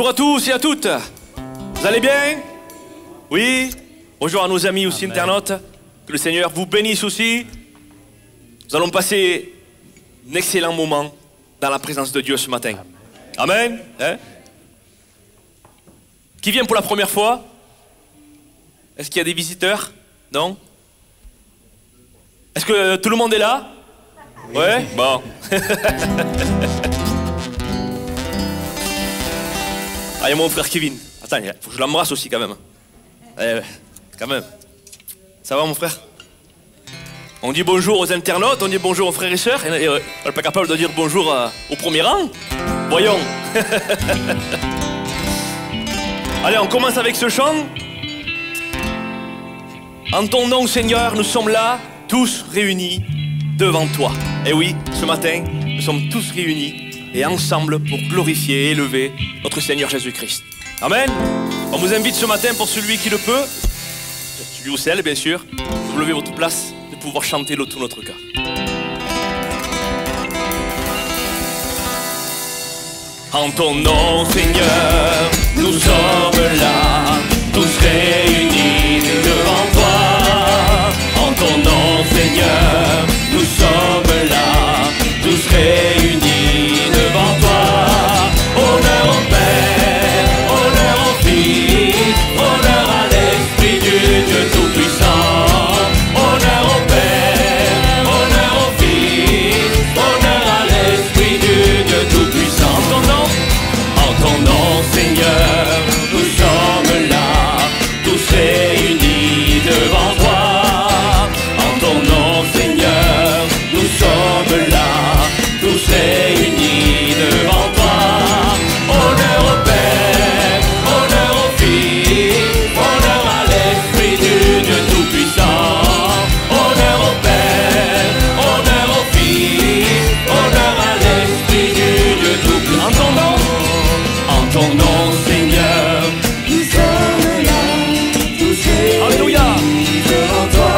Bonjour à tous et à toutes. Vous allez bien? Oui? Bonjour à nos amis aussi internautes. Que le Seigneur vous bénisse aussi. Nous allons passer un excellent moment dans la présence de Dieu ce matin. Amen. Hein? Qui vient pour la première fois? Est-ce qu'il y a des visiteurs? Non? Est-ce que tout le monde est là? Oui. Ouais? Bon. Ah, il y a mon frère Kevin. Attends, il faut que je l'embrasse aussi quand même. Quand même. Ça va mon frère? On dit bonjour aux internautes, on dit bonjour aux frères et sœurs, et on n'est pas capable de dire bonjour au premier rang? Voyons. Allez, on commence avec ce chant. En ton nom, Seigneur, nous sommes là, tous réunis devant toi. Et oui, ce matin, nous sommes tous réunis et ensemble pour glorifier et élever notre Seigneur Jésus-Christ. Amen. On vous invite ce matin, pour celui qui le peut, celui ou celle, bien sûr, de vous lever votre place, de pouvoir chanter tout notre cœur. En ton nom, Seigneur, nous sommes là, tous réunis devant toi. En ton nom, Seigneur, nous sommes là, tous réunis devant toi. Honneur au Père, honneur au Fils, honneur à l'Esprit du Dieu Tout-Puissant. Honneur au Père, honneur au Fils, honneur à l'Esprit du Dieu Tout-Puissant. En ton nom, Seigneur, nous sommes là, tous réunis devant toi. En ton nom, Seigneur, nous sommes là, tous réunis devant toi. Honneur au Père, honneur au Fils, honneur à l'Esprit du Dieu Tout-Puissant. Honneur au Père, honneur au Fils, honneur à l'Esprit du Dieu Tout-Puissant. En ton nom, Seigneur, nous sommes là, tous réunis devant toi.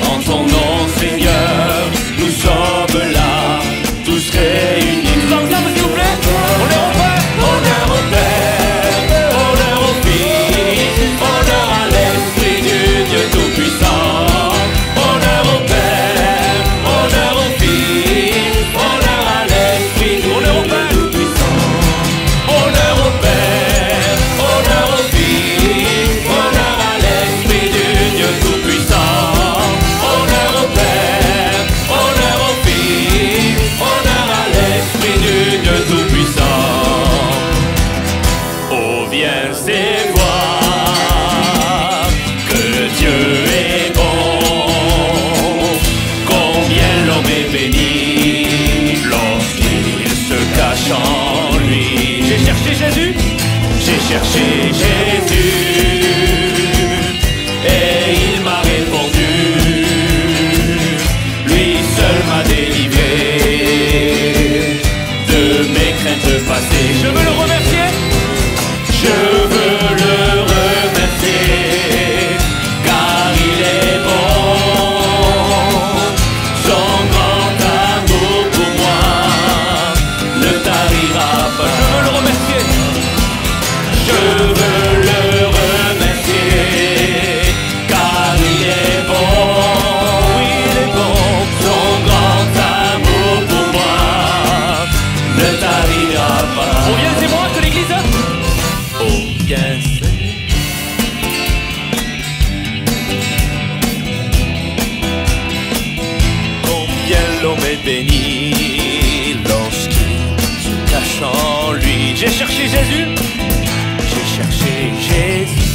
En ton nom, Seigneur, nous sommes là, tous réunis. Tous ensemble, s'il vous plaît. Honneur au Père, honneur au Père, honneur au Fils, honneur à l'Esprit du Dieu Tout-Puissant. Honneur au Père, honneur au Fils, honneur à l'Esprit du Dieu Tout-Puissant. Honneur au Père, honneur au Fils, honneur à l'Esprit du Dieu Tout-Puissant. Honneur au Père, honneur au Fils, honneur à l'Esprit du Dieu Tout-Puissant. Oh, viens et vois que Dieu est bon, combien l'homme est béni lorsqu'il se cache en lui. J'ai cherché Jésus, j'ai cherché Jésus, et il m'a répondu. Lui seul m'a délivré de mes craintes passées. Je veux le remercier, je veux le remercier, car il est bon. Son grand amour pour moi ne tarira pas. Je veux le remercier, je veux le remercier, car il est bon, il est bon. Son grand amour pour moi ne tarira pas. Oh, viens, c'est moi de l'église. Oh, viens, combien l'homme est béni lorsqu'il se cache en lui. J'ai cherché Jésus, j'ai cherché Jésus.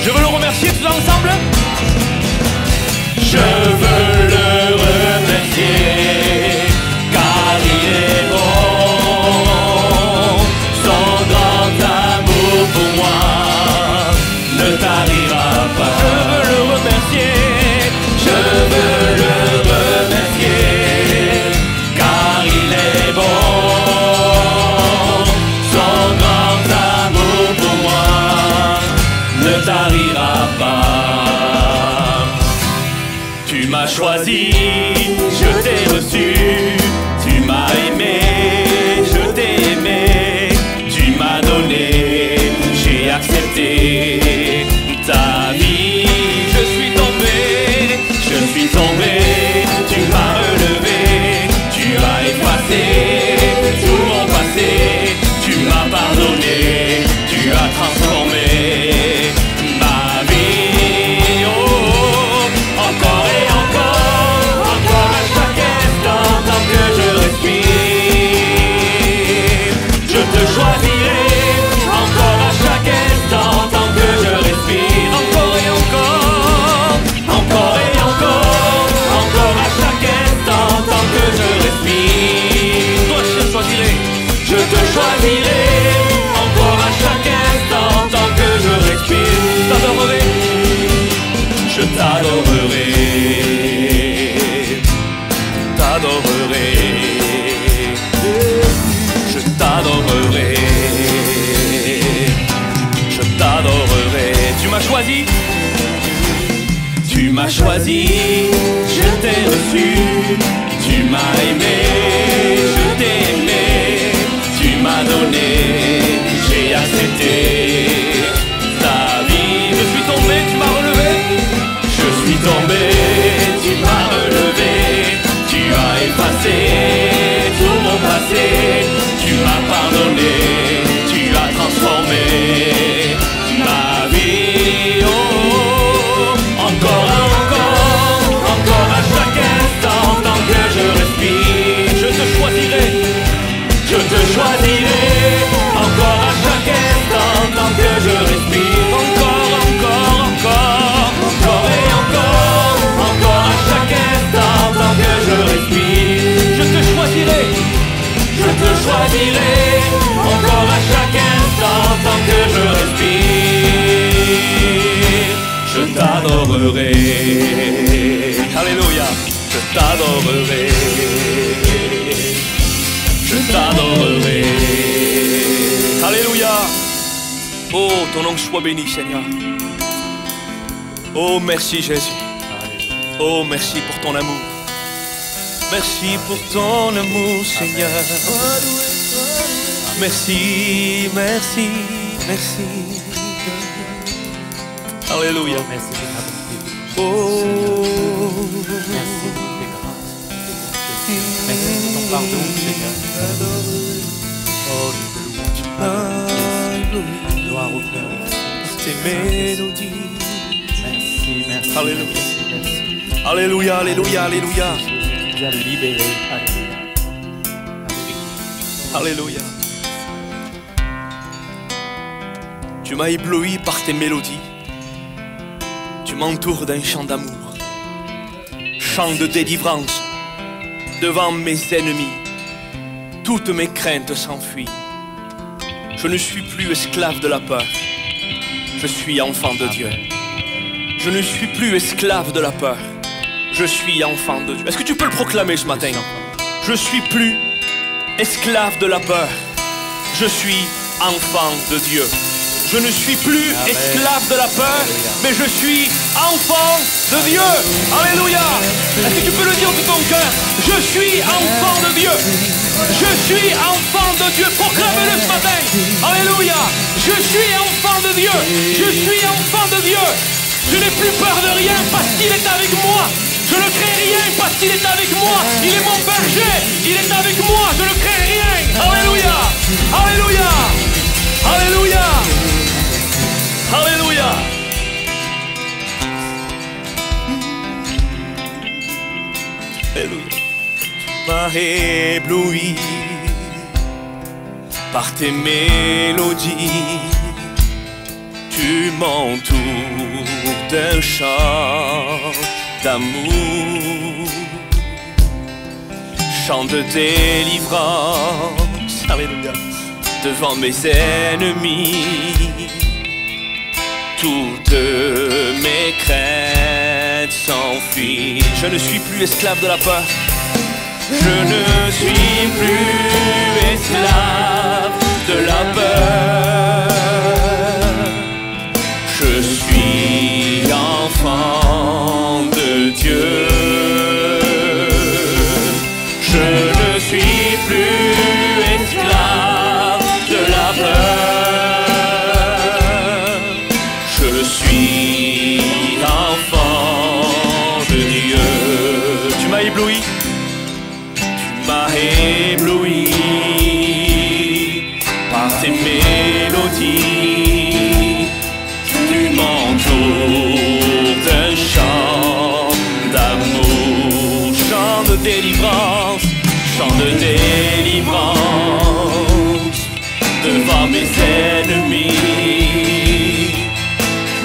Je veux le remercier tous ensemble. Je veux le remercier, car il est bon. Son grand amour pour moi ne tarira pas. Je veux le remercier. choisi, je t'ai reçu. Tu m'as aimé, je t'ai aimé. Tu m'as donné, j'ai accepté ta vie. Je suis tombé, tu m'as relevé. Tu as effacé tout mon passé. Tu m'as pardonné, tu as transformé ma vie. Oh, encore et encore à chaque instant, tant que je respire, je te choisirai. Encore à chaque instant, tant que je respire, encore et encore à chaque instant, tant que je respire. Toi, je te choisirai, je te choisirai. Encore à chaque instant, tant que je respire, je t'adorerai, t'adorerai, je t'adorerai, je t'adorerai. Tu m'as choisi, tu m'as choisi, je t'ai reçu. Tu m'as aimé, je t'ai aimé. Tu m'as donné, j'ai accepté ta vie. Je suis tombé, tu m'as relevé. Je suis tombé, tu m'as relevé. Tu as effacé tout mon passé. Tu m'as pardonné, tu as transformé ma vie. Oh, encore à chaque instant, tant que je respire, je te choisirai, je te choisirai. Encore à chaque instant, tant que je respire, encore et encore à chaque instant, tant que je respire, je te choisirai, je te choisirai. Encore à chaque instant, tant que je respire, je t'adorerai. Alléluia, je t'adorerai, je t'adorerai. Alléluia. Oh, ton nom soit béni, Seigneur. Oh, merci Jésus. Oh, merci pour ton amour. Merci pour ton amour, Seigneur. Merci, merci, merci. Alléluia. Merci de ta bonté. Oh, Merci pour tes grâces. Merci pour ton pardon, Seigneur. Oh, nous te louons. Gloire au Père. tes mélodies. Merci, merci. Alléluia. Merci. Alléluia, alléluia, alléluia. Jésus nous a libérés. Alléluia. Alléluia. Tu m'as ébloui par tes mélodies. Tu m'entoures d'un chant d'amour, chant de délivrance. Devant mes ennemis, toutes mes craintes s'enfuient. Je ne suis plus esclave de la peur. Je suis enfant de Dieu. Je ne suis plus esclave de la peur. Je suis enfant de Dieu. Est-ce que tu peux le proclamer ce matin? Je suis plus esclave de la peur. Je suis enfant de Dieu. Je ne suis plus esclave de la peur, mais je suis enfant de Dieu. Alléluia. Est-ce que tu peux le dire de ton cœur? Je suis enfant de Dieu. Je suis enfant de Dieu. Proclame-le ce matin. Alléluia. Je suis enfant de Dieu. Je suis enfant de Dieu. Je n'ai plus peur de rien parce qu'il est avec moi. Je ne crains rien parce qu'il est avec moi. Il est mon berger. Il est avec moi. Je ne crains rien. Alléluia. Alléluia. Alléluia. Alléluia. Alléluia. Tu m'as ébloui par tes mélodies. Tu m'entoures d'un chant d'amour, chant de délivrance. Alléluia. Devant mes ennemis, toutes mes craintes s'enfuient. Je ne suis plus esclave de la peur. Je ne suis plus esclave de la peur. Je suis enfant de Dieu. Je ne suis plus esclave de la peur. Je suis enfant de Dieu. Tu m'as ébloui. M'a ébloui par tes mélodies. Tu m'entoures d'un chant d'amour, chant de délivrance, chant de délivrance devant mes ennemis.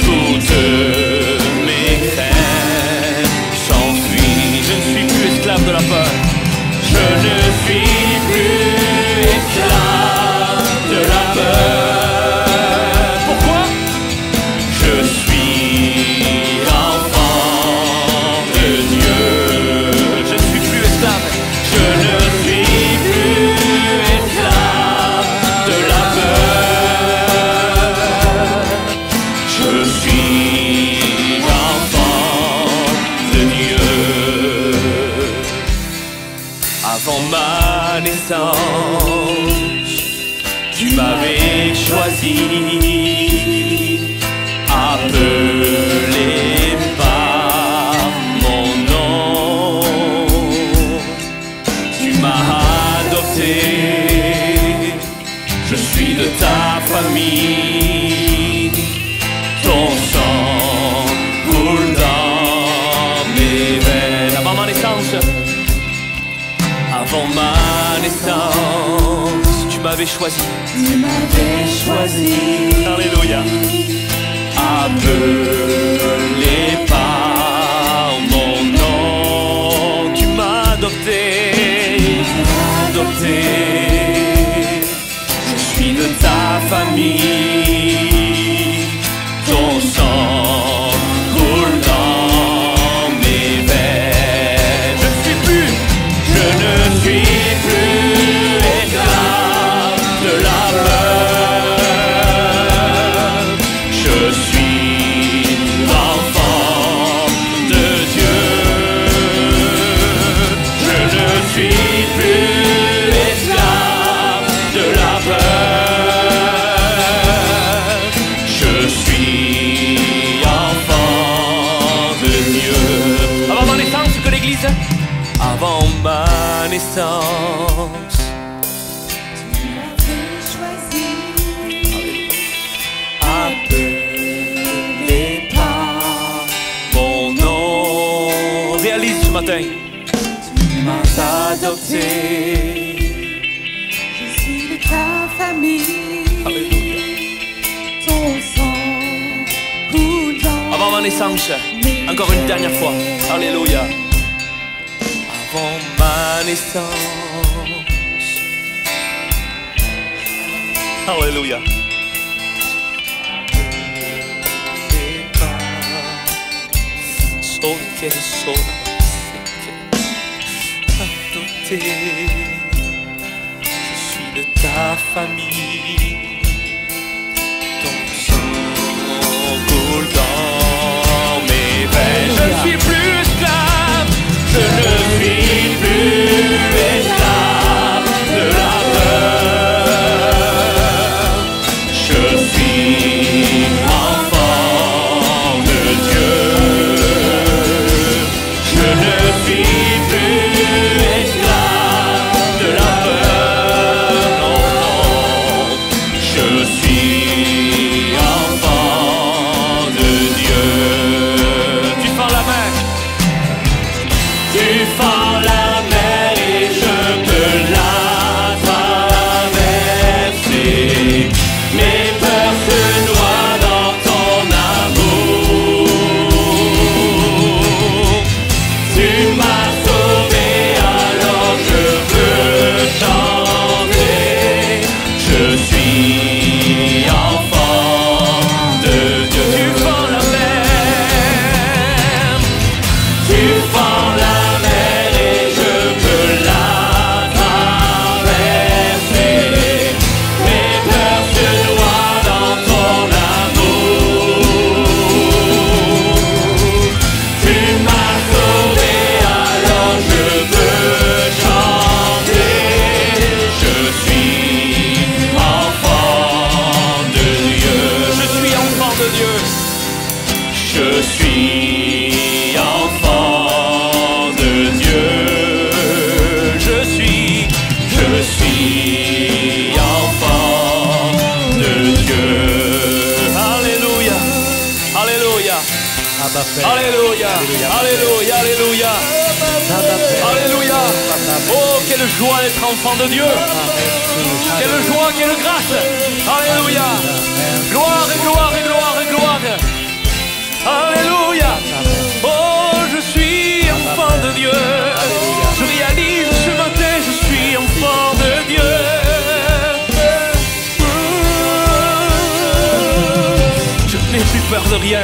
Toutes mes craintes s'enfuient. Je ne suis plus esclave de la peur. Je ne suis plus esclave de la peur. Pourquoi? Je suis enfant de Dieu. Je ne suis plus esclave. Je ne suis plus esclave de la peur. Je suis enfant de Dieu. Avant ma naissance, tu m'avais choisi, appelé par mon nom. Tu m'as adopté, je suis de ta famille. Ton sang coule dans mes veines. Avant ma naissance, avant ma naissance, tu m'avais choisi. Tu m'avais choisi. Alléluia. Appelé par mon nom, tu m'as adopté. Adopté. Je suis de ta famille. Ton sang coule dans mes veines. Je ne suis plus esclave de la peur. Je suis enfant de Dieu. Je ne suis plus esclave de la peur. Je suis enfant de Dieu. Avant ma naissance, que l'Église. Avant ma naissance, Tu m'avais choisi. appelé par mon nom. Réalise ce matin, Tu m'as adopté. Je suis de ta famille. Alléluia. Ton sang coule dans Avant ma naissance, encore une dernière fois. Alléluia. Avant ma naissance. Alléluia. Adopté. Je suis de ta famille. Ton sang coule dans mes veines. Je ne suis plus esclave. Je ne suis plus esclave de la peur. Je suis enfant de Dieu. Je ne suis plus esclave de la peur. Non, non. Je suis enfant de Dieu. Tu fends la main. Alléluia, alléluia, alléluia, alléluia. Oh, quelle joie d'être enfant de Dieu. Quelle joie, quelle grâce. Alléluia. Gloire et gloire et gloire et gloire. Alléluia. Oh, je suis enfant de Dieu. Je réalise ce matin, je suis enfant de Dieu. Je n'ai plus peur de rien,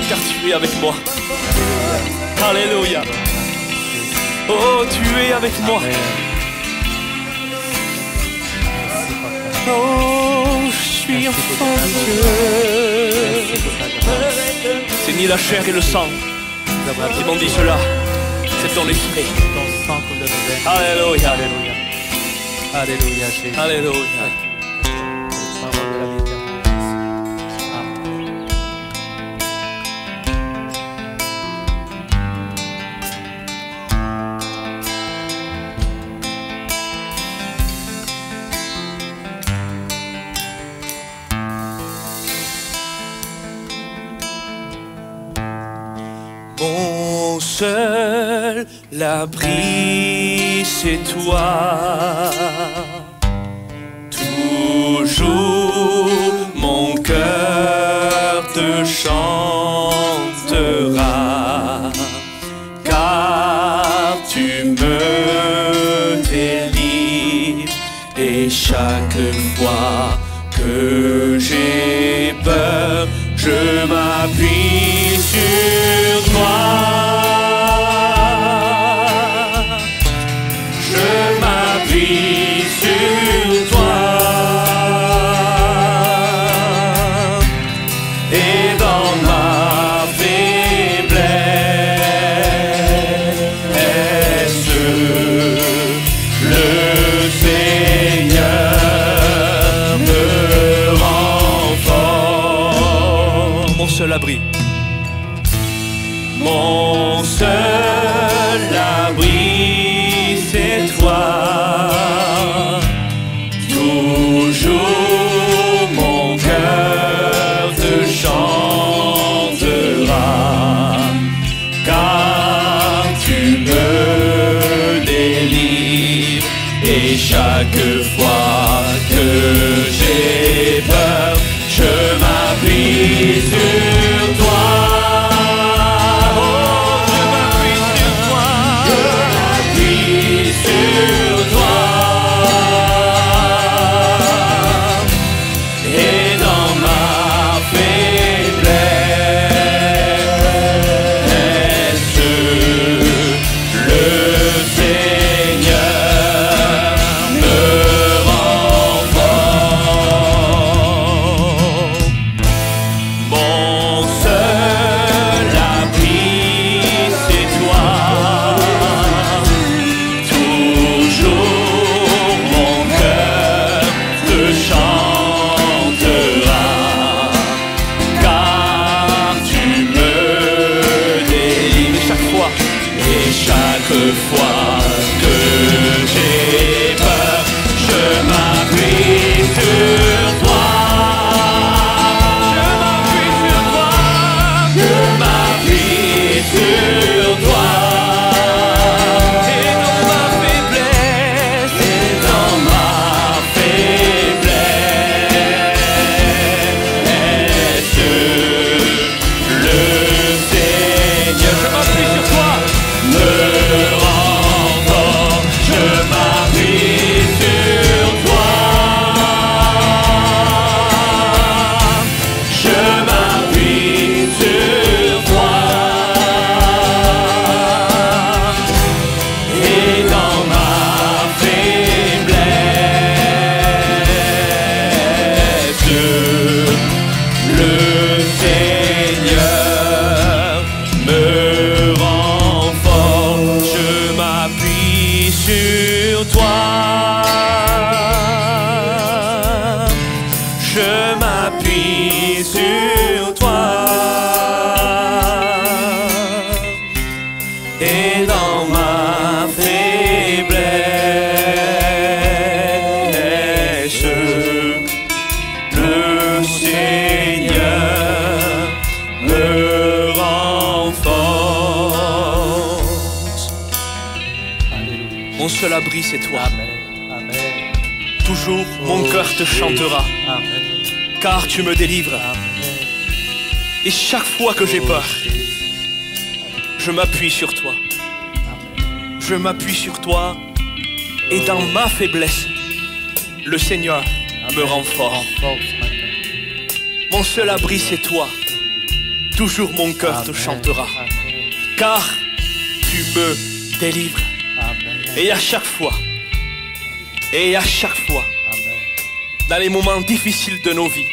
car tu es avec moi. Alléluia. Oh, tu es avec moi. Oh, je suis enfant de Dieu. C'est ni la chair et le sang qui m'ont dit cela, c'est ton esprit. Alléluia. Alléluia. Alléluia, Jésus. Alléluia. Parole de la vie éternelle. Amen. Mon seul abri, c'est toi. Toujours mon cœur te chantera, car tu me délivres. Et chaque fois que j'ai peur, je m'appuie sur toi. Je m'appuie sur toi. Et dans ma faiblesse, le Seigneur me rend fort. Mon seul abri. Mon seul abri, c'est toi. Toujours mon cœur te chantera, car tu me délivres. Et chaque fois que j'ai peur, je m'appuie sur toi. Chaque fois que j'ai peur, je m'appuie sur toi. Je m'appuie sur toi. Je m'appuie sur toi. Et dans ma faiblesse, le Seigneur, je m'appuie sur toi. Me rend fort, je m'appuie sur toi. Je m'appuie sur toi. Et dans ma faiblesse, le Seigneur me rend fort. Je m'appuie sur toi. Je m'appuie sur toi. Et dans ma faiblesse, le Seigneur me rend Mon seul abri, c'est toi. Amen. Amen. Toujours, mon cœur te chantera, Amen. car tu me délivres. Amen. Et chaque fois que j'ai peur, je m'appuie sur toi. Amen. Je m'appuie sur toi. Et dans ma faiblesse, le Seigneur me rend fort. Fort ce matin. Mon seul abri, c'est toi. Toujours mon cœur te Amen. chantera, Amen. car tu me délivres. Amen. Et à chaque fois, Amen. dans les moments difficiles de nos vies,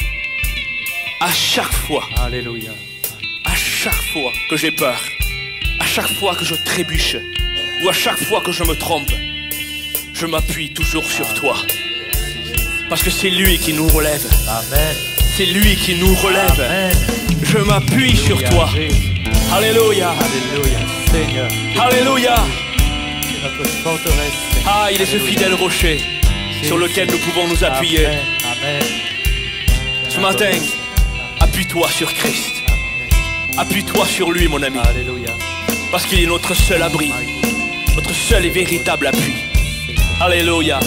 à chaque fois que j'ai peur, à chaque fois que je trébuche, ou à chaque fois que je me trompe, je m'appuie toujours sur toi. Parce que c'est lui qui nous relève. Amen. C'est lui qui nous relève. Amen. Je m'appuie sur toi. Alléluia. Alléluia. Seigneur, Alléluia. c'est notre forteresse. Seigneur. Ah, il est ce fidèle rocher sur lequel nous pouvons nous appuyer. Amen. Amen. Ce matin, appuie-toi sur Christ. Appuie-toi sur lui, mon ami. Alléluia. Parce qu'il est notre seul abri. Notre seul et véritable appui. Alléluia.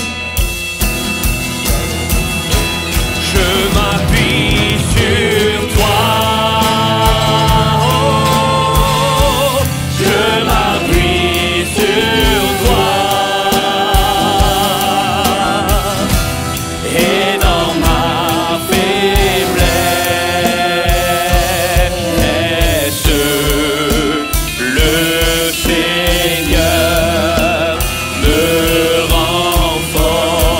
Je m'appuie sur toi. Oh, je m'appuie sur toi. Et dans ma faiblesse, le Seigneur me rend fort.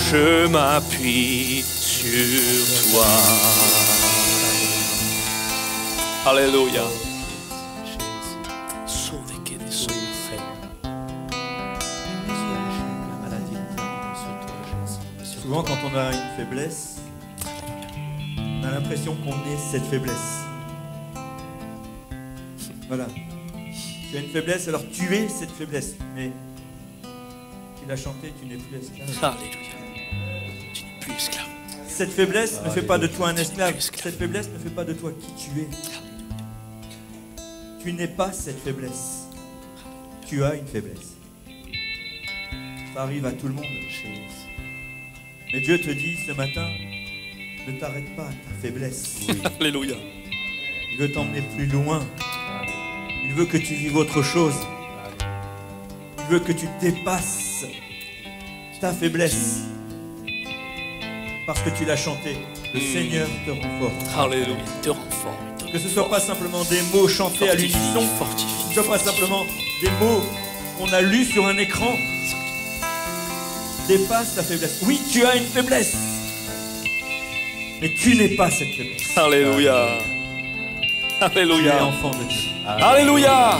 Je m'appuie sur toi. Alléluia. Sauve que des sauves. Souvent, quand on a une faiblesse, on a l'impression qu'on est cette faiblesse. Voilà. Tu as une faiblesse, alors tu es cette faiblesse. Mais tu l'as chanté, tu n'es plus esclave. Alléluia. Tu n'es plus esclave. Cette faiblesse ne fait pas de toi un esclave. Esclave. Cette faiblesse ne fait pas de toi qui tu es. Tu n'es pas cette faiblesse. Tu as une faiblesse. Ça arrive à tout le monde. Mais Dieu te dit ce matin, ne t'arrête pas à ta faiblesse. Alléluia. Il veut t'emmener plus loin. Il veut que tu vives autre chose. Il veut que tu dépasses ta faiblesse. Parce que tu l'as chanté. Le Seigneur te rend fort. Alléluia. Te rend fort. Que ce ne soit pas simplement des mots chantés à l'unisson. Fortifie. Que ce ne soit pas simplement des mots qu'on a lus sur un écran. Dépasse ta faiblesse. Oui, tu as une faiblesse. Mais tu n'es pas cette faiblesse. Alléluia. Tu es Alléluia. enfant de Dieu. Alléluia.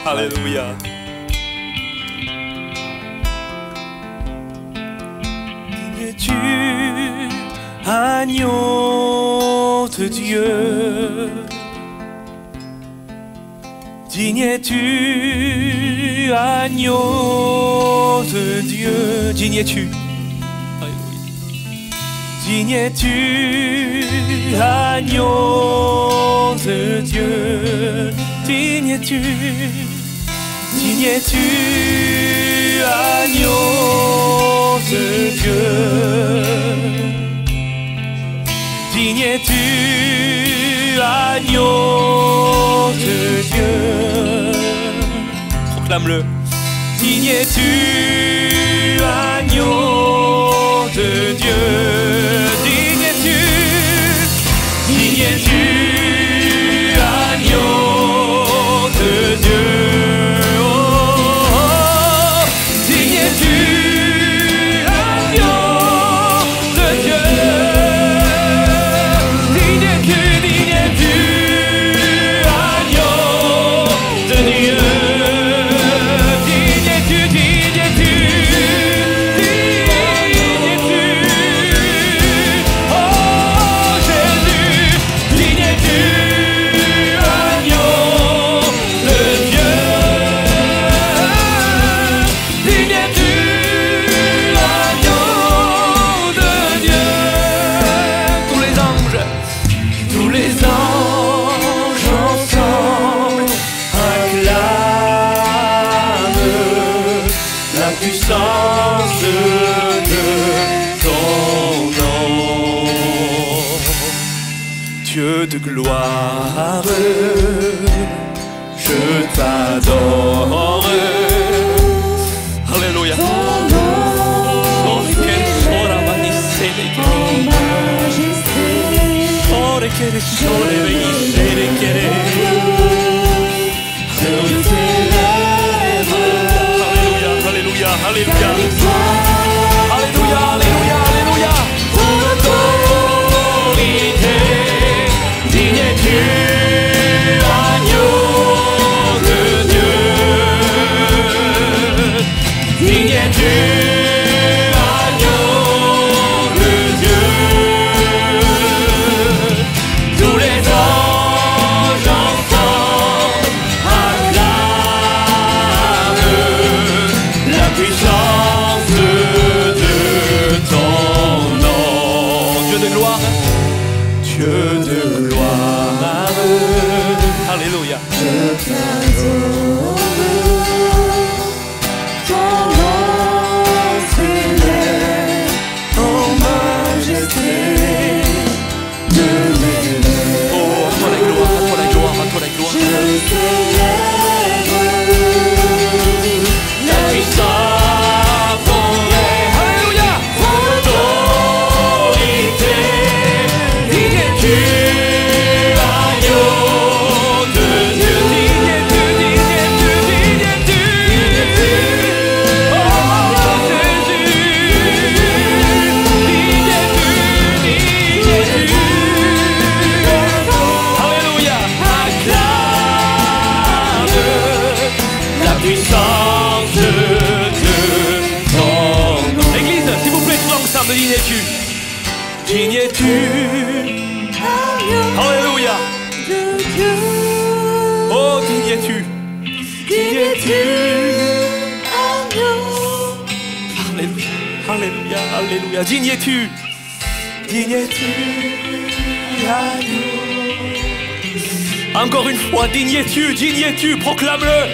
Alléluia. Digne-tu, agneau de Dieu. Digne-tu, agneau de Dieu. Digne-tu. Alléluia. Digne-tu, agneau de Dieu. Digne-tu, digne-tu, agneau de Dieu. Digne-tu, agneau de Dieu. Proclame-le. Digne-tu, agneau de Dieu. Digne-tu, digne-tu, agneau de Dieu. Oh, oh, oh. Digne-tu, agneau de Dieu. Digne-tu, digne-tu, agneau de Dieu. Digne-tu, digne-tu, digne-tu. Oh Jésus, digne-tu. de gloire, je t'adore. Alléluia. Alléluia, alléluia, alléluia. Alléluia, alléluia, alléluia. Autorité, digne es-tu, agneau de Dieu. Digne es-tu, agneau de Dieu. Tous les anges ensemble acclament la puissance de ton nom. Dieu de gloire, Dieu de gloire. Alléluia. Je t'adore, ton nom s'élève en majesté de l'élève. Oh, à toi la gloire, à toi la gloire, à toi la gloire. Je célèbre La puissance, ton règne. Alléluia. Autorité, digne es-tu, agneau de Dieu. Digne es-tu, digne es-tu, digne es-tu. Oh Jésus, digne es-tu, digne es-tu. Alléluia. Acclame la puissance de ton nom. Église, s'il vous plaît, tout ensemble, digne es-tu. Digne es-tu. Alléluia. de Dieu. Oh, digne es-tu. Digne es-tu. Agneau. Alléluia, alléluia, alléluia. Digne es-tu. Digne es-tu. Encore une fois, digne es-tu, proclame-le.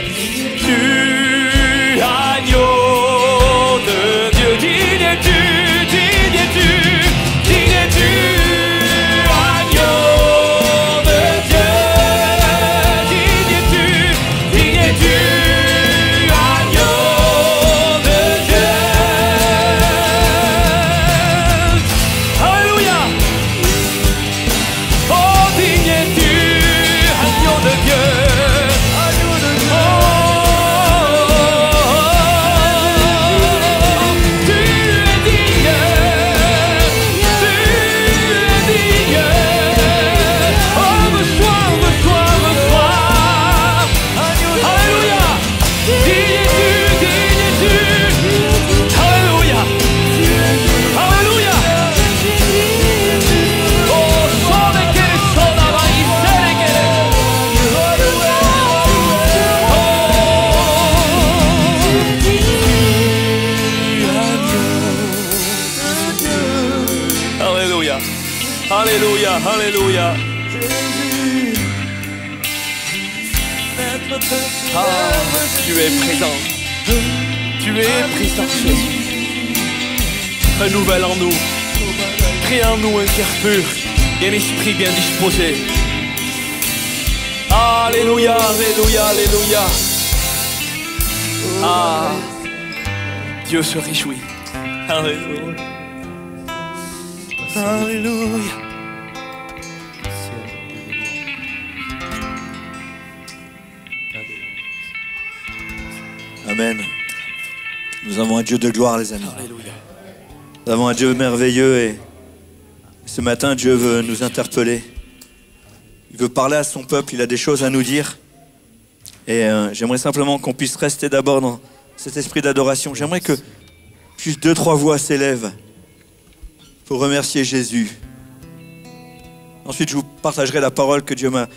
Tu, agneau de Dieu, digne es-tu, digne es-tu, digne es-tu, agneau de Dieu, digne es-tu, agneau de Dieu. Alléluia. Oh, digne es-tu, agneau de Dieu. Alléluia, alléluia. Ah, tu es présent. Tu es présent, Jésus. Renouvelle en nous. Crée en nous un cœur pur et un esprit bien disposé. Alléluia, alléluia, alléluia. Ah, Dieu se réjouit. Alléluia. Alléluia. Amen. Nous avons un Dieu de gloire, les amis. Alléluia. Nous avons un Dieu merveilleux et ce matin, Dieu veut nous interpeller. Il veut parler à son peuple, il a des choses à nous dire. Et j'aimerais simplement qu'on puisse rester d'abord dans cet esprit d'adoration. J'aimerais que juste 2-3 voix s'élèvent pour remercier Jésus. Ensuite, je vous partagerai la parole que Dieu m'a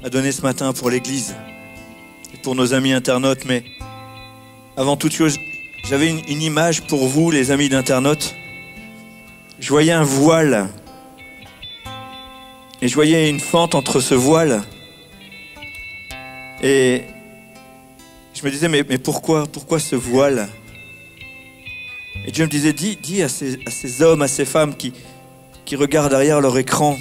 donnée ce matin pour l'Église et pour nos amis internautes. Mais avant toute chose, j'avais une image pour vous, les amis d'internautes. Je voyais un voile et je voyais une fente entre ce voile. Et je me disais, mais pourquoi ce voile? Et Dieu me disait, dis à ces hommes, à ces femmes qui regardent derrière leur écran,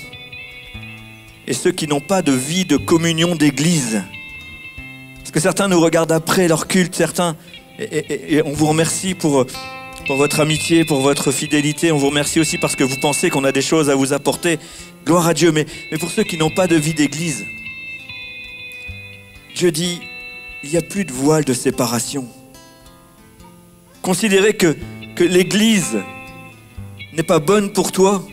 et ceux qui n'ont pas de vie de communion d'église. Parce que certains nous regardent après leur culte, certains, et on vous remercie pour votre amitié, pour votre fidélité. On vous remercie aussi parce que vous pensez qu'on a des choses à vous apporter. Gloire à Dieu. Mais pour ceux qui n'ont pas de vie d'église, Dieu dit, il n'y a plus de voile de séparation. Considérer que l'église n'est pas bonne pour toi,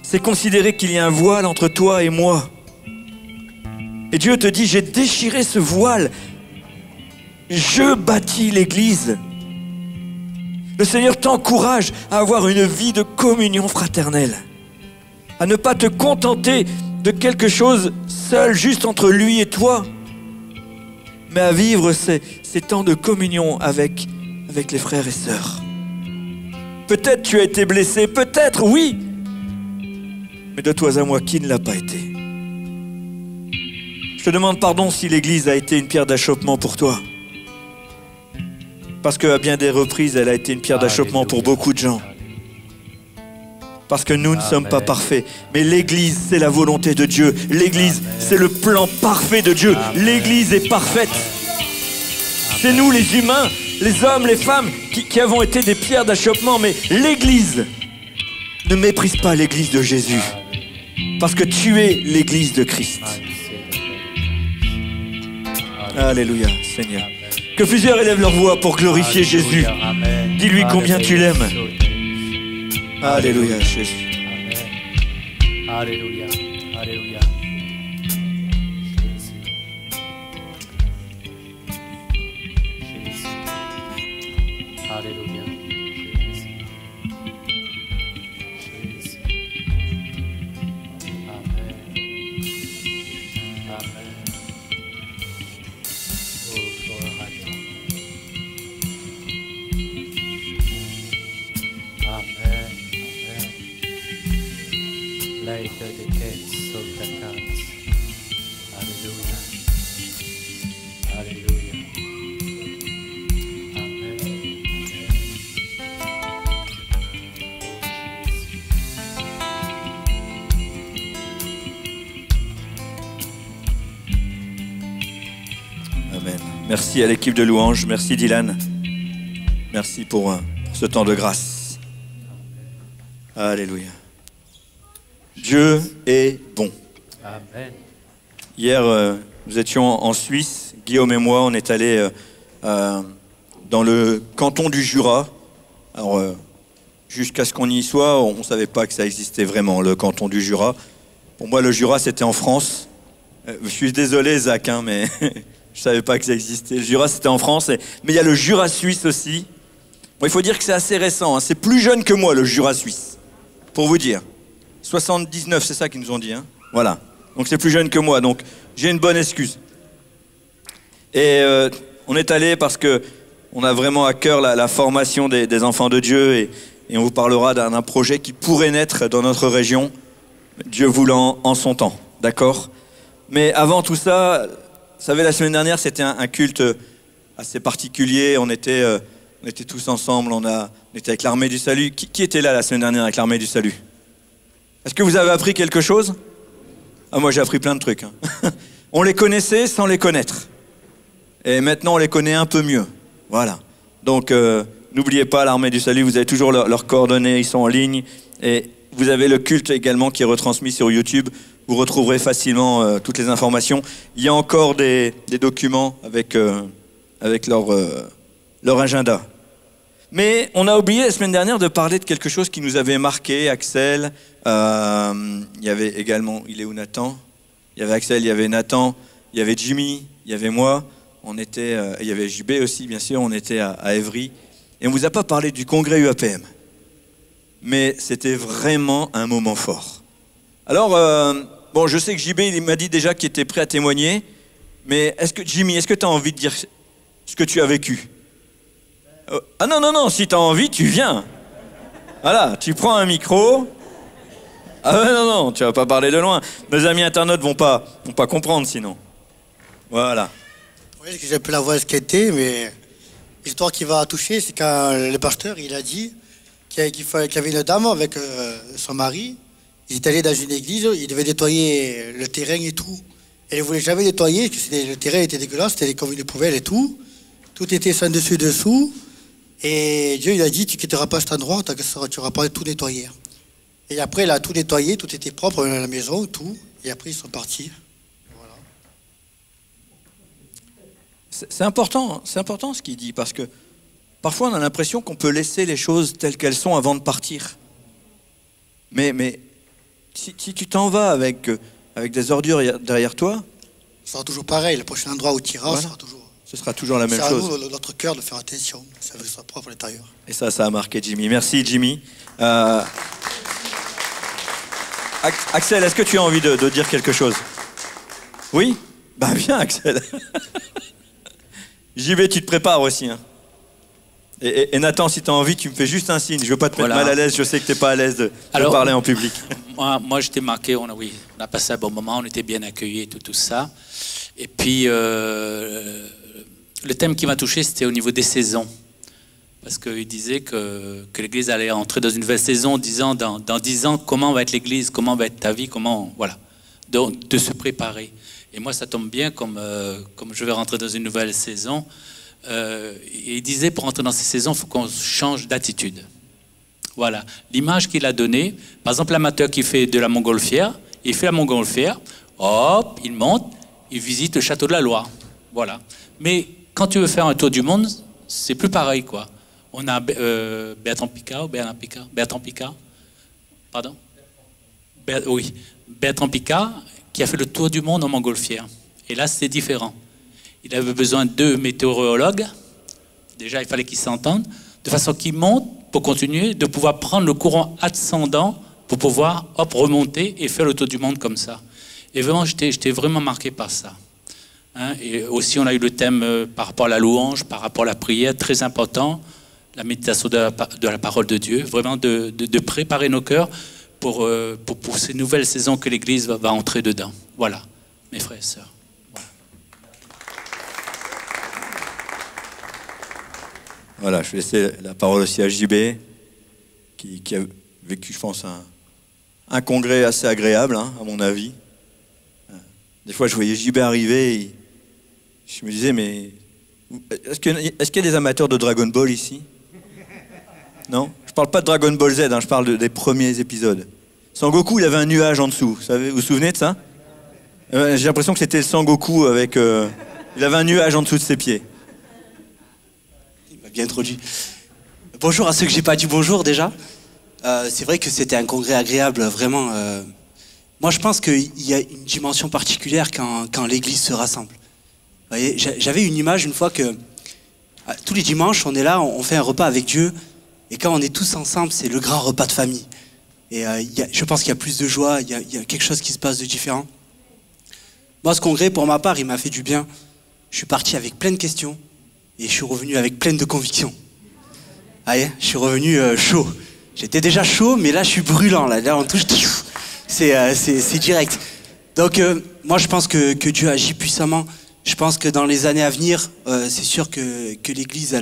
c'est considérer qu'il y a un voile entre toi et moi. Et Dieu te dit, j'ai déchiré ce voile. Je bâtis l'église. Le Seigneur t'encourage à avoir une vie de communion fraternelle, à ne pas te contenter de quelque chose seul, juste entre lui et toi, mais à vivre ces temps de communion avec les frères et sœurs. Peut-être tu as été blessé, peut-être, oui, mais de toi à moi, qui ne l'a pas été? Je te demande pardon si l'Église a été une pierre d'achoppement pour toi. Parce qu'à bien des reprises, elle a été une pierre d'achoppement pour beaucoup de gens. Parce que nous ne sommes pas parfaits. Mais l'Église, c'est la volonté de Dieu. L'Église, c'est le plan parfait de Dieu. L'Église est parfaite. C'est nous les humains, les hommes, les femmes, qui avons été des pierres d'achoppement. Mais l'Église, ne méprise pas l'Église de Jésus. Parce que tu es l'Église de Christ. Alléluia, Seigneur. Que plusieurs élèvent leur voix pour glorifier Jésus. Dis-lui combien tu l'aimes. Alléluia, Jésus. Alléluia, alléluia. Jésus. Alléluia. Jésus. Jésus. Amen. Amen. Oh, gloire à toi. Amen. Amen. Later the gates of the gods. Hallelujah. Hallelujah. Amen. Amen. Merci à l'équipe de louange. Merci Dylan. Merci pour ce temps de grâce. Alléluia. Dieu est bon. Amen. Hier, nous étions en Suisse. Guillaume et moi, on est allés dans le canton du Jura. Alors, jusqu'à ce qu'on y soit, on ne savait pas que ça existait vraiment, le canton du Jura. Pour moi, le Jura, c'était en France. Je suis désolé, Zach, hein, mais je ne savais pas que ça existait. Le Jura, c'était en France. Mais il y a le Jura suisse aussi. Bon, il faut dire que c'est assez récent. Hein. C'est plus jeune que moi, le Jura suisse. Pour vous dire. 79, c'est ça qu'ils nous ont dit. Hein. Voilà. Donc c'est plus jeune que moi. Donc j'ai une bonne excuse. Et on est allé parce que on a vraiment à cœur la formation des enfants de Dieu. Et on vous parlera d'un projet qui pourrait naître dans notre région. Dieu voulant en son temps. D'accord? Mais avant tout ça, vous savez, la semaine dernière, c'était un culte assez particulier. On était tous ensemble. On était avec l'Armée du Salut. Qui était là la semaine dernière avec l'Armée du Salut? Est-ce que vous avez appris quelque chose? Ah, moi, j'ai appris plein de trucs. Hein. On les connaissait sans les connaître. Et maintenant, on les connaît un peu mieux. Voilà. Donc, n'oubliez pas, l'Armée du Salut, vous avez toujours leurs coordonnées, ils sont en ligne. Et vous avez le culte également qui est retransmis sur YouTube. Vous retrouverez facilement toutes les informations. Il y a encore des documents avec leur agenda. Mais on a oublié la semaine dernière de parler de quelque chose qui nous avait marqué, Axel. Il y avait également, il est où Nathan? Il y avait Axel, il y avait Nathan, il y avait Jimmy, il y avait moi. On était, il y avait JB aussi, bien sûr, on était à Évry. Et on ne vous a pas parlé du congrès UAPM. Mais c'était vraiment un moment fort. Alors, bon, je sais que JB, il m'a dit déjà qu'il était prêt à témoigner. Mais Jimmy, est-ce que tu as envie de dire ce que tu as vécu? Ah non, si tu as envie, tu viens. Voilà, tu prends un micro. Ah ouais, non, tu vas pas parler de loin. Nos amis internautes vont pas comprendre sinon. Voilà. Oui, j'ai un peu la voix skater, mais l'histoire qui va toucher, c'est quand le pasteur, il a dit qu'il y avait une dame avec son mari il est allé dans une église, il devait nettoyer le terrain et tout. Et il ne voulait jamais nettoyer, parce que le terrain était dégueulasse, c'était comme une poubelle et tout. Tout était sans dessus dessous. Et Dieu il a dit, tu ne quitteras pas cet endroit, tu n'auras pas tout nettoyé. Et après, il a tout nettoyé, tout était propre dans la maison, tout. Et après, ils sont partis. Voilà. C'est important ce qu'il dit, parce que parfois on a l'impression qu'on peut laisser les choses telles qu'elles sont avant de partir. Mais si tu t'en vas avec des ordures derrière toi, Ce sera toujours pareil, le prochain endroit où tu iras, Voilà. Ce sera toujours la même chose. C'est à nous, notre cœur, de faire attention. Ça veut sa propre à l'intérieur. Et ça a marqué Jimmy. Merci Jimmy. Axel, est-ce que tu as envie de dire quelque chose? Oui? Bah viens Axel. JB, tu te prépares aussi. Hein. Et Nathan, si tu as envie, tu me fais juste un signe. Je veux pas te mettre mal à l'aise, je sais que tu n'es pas à l'aise de parler en public. Moi j'étais marqué, on a passé un bon moment, on était bien accueillis, tout ça. Et puis, le thème qui m'a touché, c'était au niveau des saisons. Parce qu'il disait que l'Église allait entrer dans une nouvelle saison, disant dans 10 ans, comment va être l'Église, comment va être ta vie, comment, voilà. Donc, de se préparer. Et moi, ça tombe bien, comme je vais rentrer dans une nouvelle saison. Et il disait, pour entrer dans ces saisons, il faut qu'on change d'attitude. Voilà. L'image qu'il a donnée, par exemple, l'amateur qui fait de la montgolfière, il fait la montgolfière, hop, il monte, il visite le château de la Loire. Voilà. Mais quand tu veux faire un tour du monde, c'est plus pareil, quoi. On a Bertrand Piccard ou Bernard Piccard? Bertrand Piccard. Pardon? Oui. Bertrand Piccard qui a fait le tour du monde en montgolfière. Et là, c'est différent. Il avait besoin de 2 météorologues. Déjà, il fallait qu'ils s'entendent. De façon qu'ils montent pour continuer, de pouvoir prendre le courant ascendant pour pouvoir, hop, remonter et faire le tour du monde comme ça. Et vraiment, j'étais vraiment marqué par ça. Hein, et aussi, on a eu le thème par rapport à la louange, par rapport à la prière, très important, la méditation de la parole de Dieu, vraiment de préparer nos cœurs pour ces nouvelles saisons que l'Église va entrer dedans. Voilà, mes frères et sœurs. Voilà, je vais laisser la parole aussi à JB, qui a vécu, je pense, un congrès assez agréable, hein, à mon avis. Des fois, je voyais JB arriver et je me disais, mais est-ce qu'il y a des amateurs de Dragon Ball ici? Non? Je parle pas de Dragon Ball Z, hein, je parle des premiers épisodes. Sangoku, il avait un nuage en dessous. Vous vous souvenez de ça? J'ai l'impression que c'était le Sangoku avec... il avait un nuage en dessous de ses pieds. Il m'a bien introduit. Bonjour à ceux que j'ai pas dit bonjour déjà. C'est vrai que c'était un congrès agréable, vraiment. Moi, je pense qu'il y a une dimension particulière quand l'Église se rassemble. Vous voyez, j'avais une image une fois que tous les dimanches, on est là, on fait un repas avec Dieu. Et quand on est tous ensemble, c'est le grand repas de famille. Et je pense qu'il y a plus de joie, il y a quelque chose qui se passe de différent. Moi, ce congrès, pour ma part, il m'a fait du bien. Je suis parti avec plein de questions et je suis revenu avec plein de convictions. Vous voyez, je suis revenu chaud. J'étais déjà chaud, mais là, je suis brûlant. Là on touche, c'est direct. Donc, moi, je pense que Dieu agit puissamment. Je pense que dans les années à venir, c'est sûr que l'Église,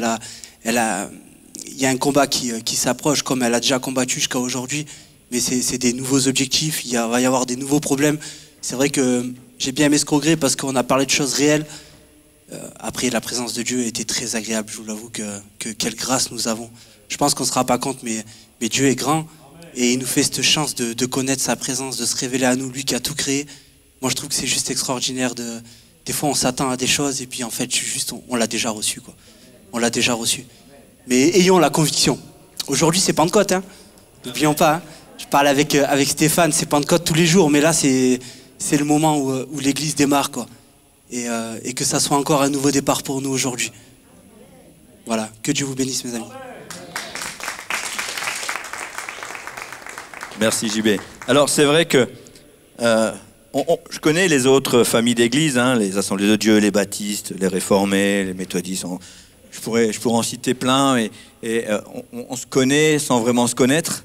il y a un combat qui s'approche, comme elle a déjà combattu jusqu'à aujourd'hui. Mais c'est des nouveaux objectifs, il va y avoir des nouveaux problèmes. C'est vrai que j'ai bien aimé ce congrès parce qu'on a parlé de choses réelles. Après, la présence de Dieu était très agréable. Je vous l'avoue que quelle grâce nous avons. Je pense qu'on ne se rend pas compte, mais Dieu est grand. Et il nous fait cette chance de connaître sa présence, de se révéler à nous, lui qui a tout créé. Moi, je trouve que c'est juste extraordinaire. Des fois, on s'attend à des choses et puis en fait, on l'a déjà reçu, quoi. On l'a déjà reçu. Mais ayons la conviction. Aujourd'hui, c'est Pentecôte, hein. N'oublions pas. Hein. Je parle avec Stéphane, c'est Pentecôte tous les jours, mais là, c'est le moment où l'Église démarre, quoi. Et que ça soit encore un nouveau départ pour nous aujourd'hui. Voilà. Que Dieu vous bénisse, mes amis. Merci JB. Alors c'est vrai que je connais les autres familles d'églises, hein, les Assemblées de Dieu, les baptistes, les réformés, les méthodistes. Je pourrais en citer plein, et on se connaît sans vraiment se connaître.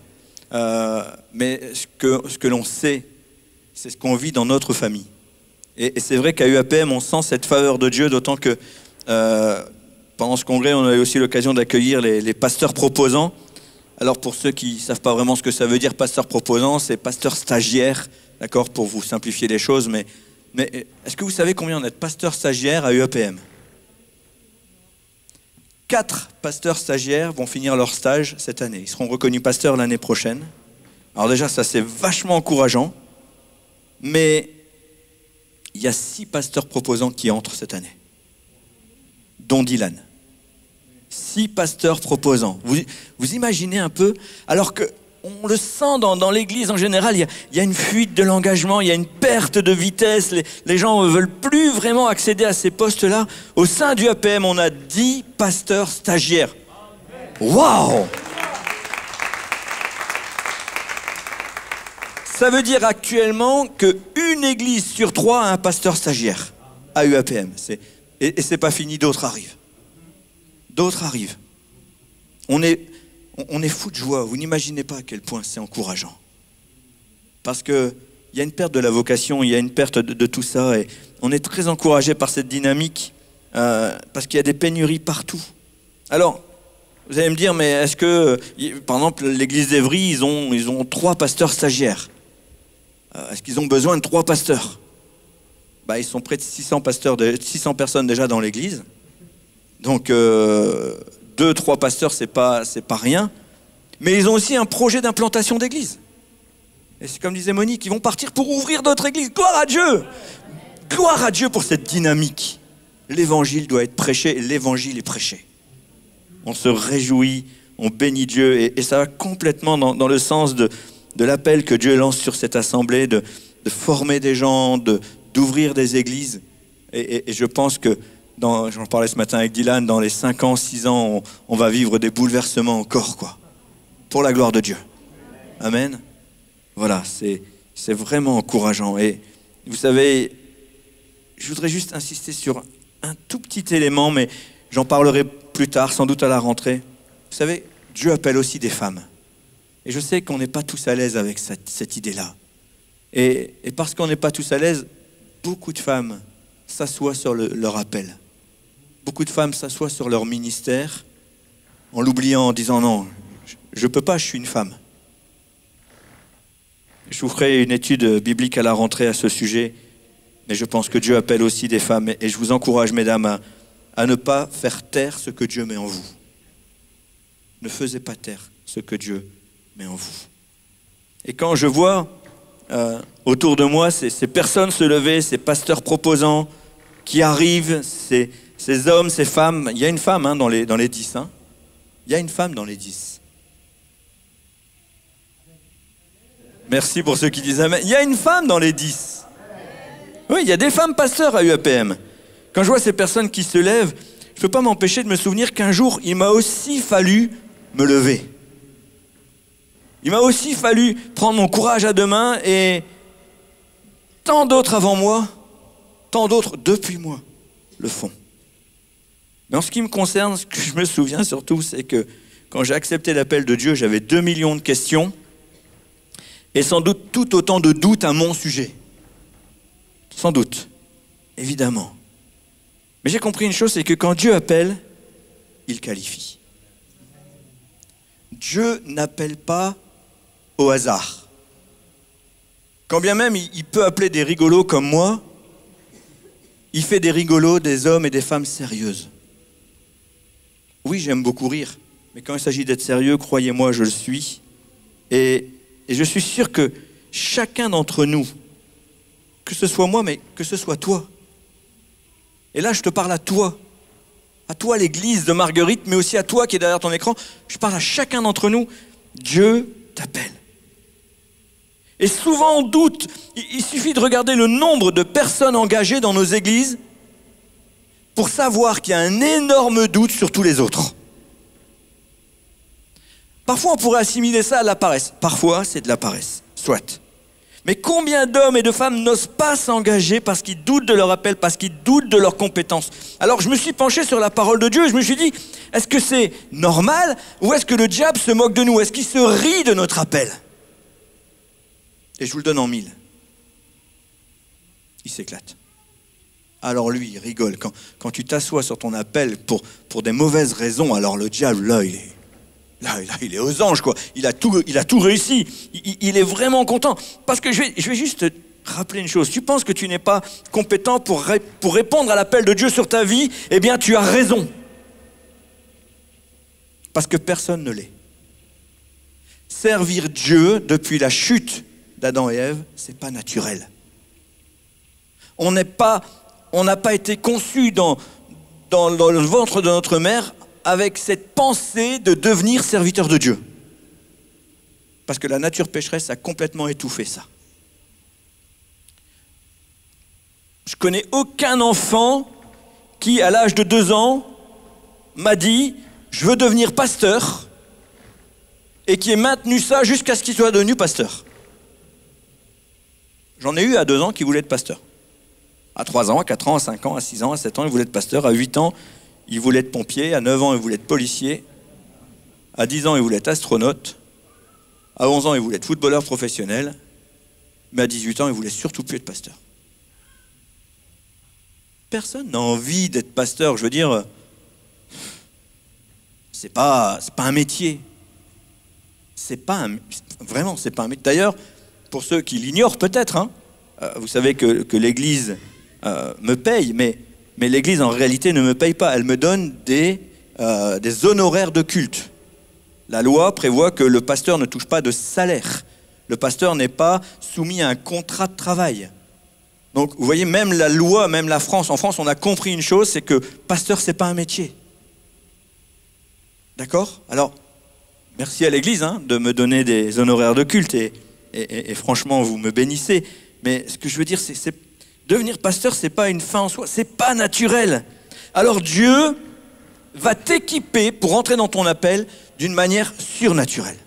Mais ce que l'on sait, c'est ce qu'on vit dans notre famille. Et c'est vrai qu'à UAPM, on sent cette faveur de Dieu, d'autant que pendant ce congrès, on a eu aussi l'occasion d'accueillir les pasteurs proposants. Alors pour ceux qui ne savent pas vraiment ce que ça veut dire, pasteur proposant, c'est pasteur stagiaire, d'accord, pour vous simplifier les choses. Mais est-ce que vous savez combien on a de pasteurs stagiaires à UAPM? 4 pasteurs stagiaires vont finir leur stage cette année. Ils seront reconnus pasteurs l'année prochaine. Alors déjà, ça c'est vachement encourageant. Mais il y a 6 pasteurs proposants qui entrent cette année, dont Dylan. 6 pasteurs proposants. Vous imaginez un peu, alors qu'on le sent dans l'église en général, il y a une fuite de l'engagement, il y a une perte de vitesse, les gens ne veulent plus vraiment accéder à ces postes-là. Au sein du APM, on a 10 pasteurs stagiaires. Waouh! Ça veut dire actuellement qu'une église sur 3 a un pasteur stagiaire à UAPM. Et c'est pas fini, d'autres arrivent. D'autres arrivent. On est fou de joie. Vous n'imaginez pas à quel point c'est encourageant. Parce qu'il y a une perte de la vocation, il y a une perte de tout ça. Et on est très encouragé par cette dynamique parce qu'il y a des pénuries partout. Alors, vous allez me dire, mais est-ce que, par exemple, l'église d'Evry, ils ont 3 pasteurs stagiaires. Est-ce qu'ils ont besoin de 3 pasteurs? Ils sont près de 600 personnes déjà dans l'église. Donc, 2-3 pasteurs, c'est pas rien. Mais ils ont aussi un projet d'implantation d'église. Et c'est comme disait Monique, ils vont partir pour ouvrir d'autres églises. Gloire à Dieu! Gloire à Dieu pour cette dynamique. L'évangile doit être prêché et l'évangile est prêché. On se réjouit, on bénit Dieu et ça va complètement dans le sens de l'appel que Dieu lance sur cette assemblée, de former des gens, d'ouvrir des églises. Et je pense que, j'en parlais ce matin avec Dylan, dans les 5 ans, 6 ans, on va vivre des bouleversements encore, quoi. Pour la gloire de Dieu. Amen. Voilà, c'est vraiment encourageant. Et vous savez, je voudrais juste insister sur un tout petit élément, mais j'en parlerai plus tard, sans doute à la rentrée. Vous savez, Dieu appelle aussi des femmes. Et je sais qu'on n'est pas tous à l'aise avec cette idée-là. Et parce qu'on n'est pas tous à l'aise, beaucoup de femmes s'assoient sur leur appel. Beaucoup de femmes s'assoient sur leur ministère en l'oubliant, en disant non, je ne peux pas, je suis une femme. Je vous ferai une étude biblique à la rentrée à ce sujet, mais je pense que Dieu appelle aussi des femmes. Et je vous encourage, mesdames, à ne pas faire taire ce que Dieu met en vous. Ne faisez pas taire ce que Dieu met en vous. Et quand je vois autour de moi ces personnes se lever, ces pasteurs proposants qui arrivent, ces hommes, ces femmes, il y a une femme dans les 10. Il y a une femme dans les 10. Merci pour ceux qui disent amen. Il y a une femme dans les 10. Oui, il y a des femmes pasteurs à UAPM. Quand je vois ces personnes qui se lèvent, je ne peux pas m'empêcher de me souvenir qu'un jour, il m'a aussi fallu me lever. Il m'a aussi fallu prendre mon courage à deux mains et tant d'autres avant moi, tant d'autres depuis moi le font. Mais en ce qui me concerne, ce que je me souviens surtout, c'est que quand j'ai accepté l'appel de Dieu, j'avais 2 millions de questions et sans doute tout autant de doutes à mon sujet. Sans doute, évidemment. Mais j'ai compris une chose, c'est que quand Dieu appelle, il qualifie. Dieu n'appelle pas au hasard. Quand bien même il peut appeler des rigolos comme moi, il fait des rigolos des hommes et des femmes sérieuses. Oui, j'aime beaucoup rire, mais quand il s'agit d'être sérieux, croyez-moi, je le suis. Et je suis sûr que chacun d'entre nous, que ce soit moi, mais que ce soit toi. Et là, je te parle à toi l'église de Marguerite, mais aussi à toi qui est derrière ton écran. Je parle à chacun d'entre nous. Dieu t'appelle. Et souvent on doute. Il suffit de regarder le nombre de personnes engagées dans nos églises pour savoir qu'il y a un énorme doute sur tous les autres. Parfois on pourrait assimiler ça à la paresse. Parfois c'est de la paresse, soit. Mais combien d'hommes et de femmes n'osent pas s'engager parce qu'ils doutent de leur appel, parce qu'ils doutent de leurs compétences? Alors je me suis penché sur la parole de Dieu et je me suis dit, est-ce que c'est normal ou est-ce que le diable se moque de nous? Est-ce qu'il se rit de notre appel? Et je vous le donne en 1000. Il s'éclate. Alors lui, il rigole. Quand tu t'assois sur ton appel pour des mauvaises raisons, alors le diable, là, Là, il est aux anges, quoi. Il a tout réussi. Il est vraiment content. Parce que je vais juste te rappeler une chose. Tu penses que tu n'es pas compétent pour répondre à l'appel de Dieu sur ta vie? Eh bien, tu as raison. Parce que personne ne l'est. Servir Dieu depuis la chute d'Adam et Ève, c'est pas naturel. On n'a pas été conçus dans le ventre de notre mère avec cette pensée de devenir serviteur de Dieu. Parce que la nature pécheresse a complètement étouffé ça. Je connais aucun enfant qui, à l'âge de 2 ans, m'a dit « je veux devenir pasteur » et qui ait maintenu ça jusqu'à ce qu'il soit devenu pasteur. J'en ai eu à 2 ans qui voulaient être pasteur. À 3 ans, à 4 ans, à 5 ans, à 6 ans, à 7 ans, il voulait être pasteur. À 8 ans, il voulait être pompier. À 9 ans, il voulait être policier. À 10 ans, il voulait être astronaute. À 11 ans, il voulait être footballeur professionnel. Mais à 18 ans, il voulait surtout plus être pasteur. Personne n'a envie d'être pasteur. Je veux dire, c'est pas un métier. Vraiment, c'est pas un métier. D'ailleurs, pour ceux qui l'ignorent peut-être, vous savez que l'Église me paye, mais l'Église en réalité ne me paye pas. Elle me donne des honoraires de culte. La loi prévoit que le pasteur ne touche pas de salaire. Le pasteur n'est pas soumis à un contrat de travail. Donc vous voyez, même la loi, même la France, en France, on a compris une chose, c'est que pasteur, c'est pas un métier. D'accord? Alors, merci à l'Église de me donner des honoraires de culte et franchement, vous me bénissez. Mais ce que je veux dire, c'est devenir pasteur, c'est pas une fin en soi, c'est pas naturel. Alors Dieu va t'équiper pour entrer dans ton appel d'une manière surnaturelle.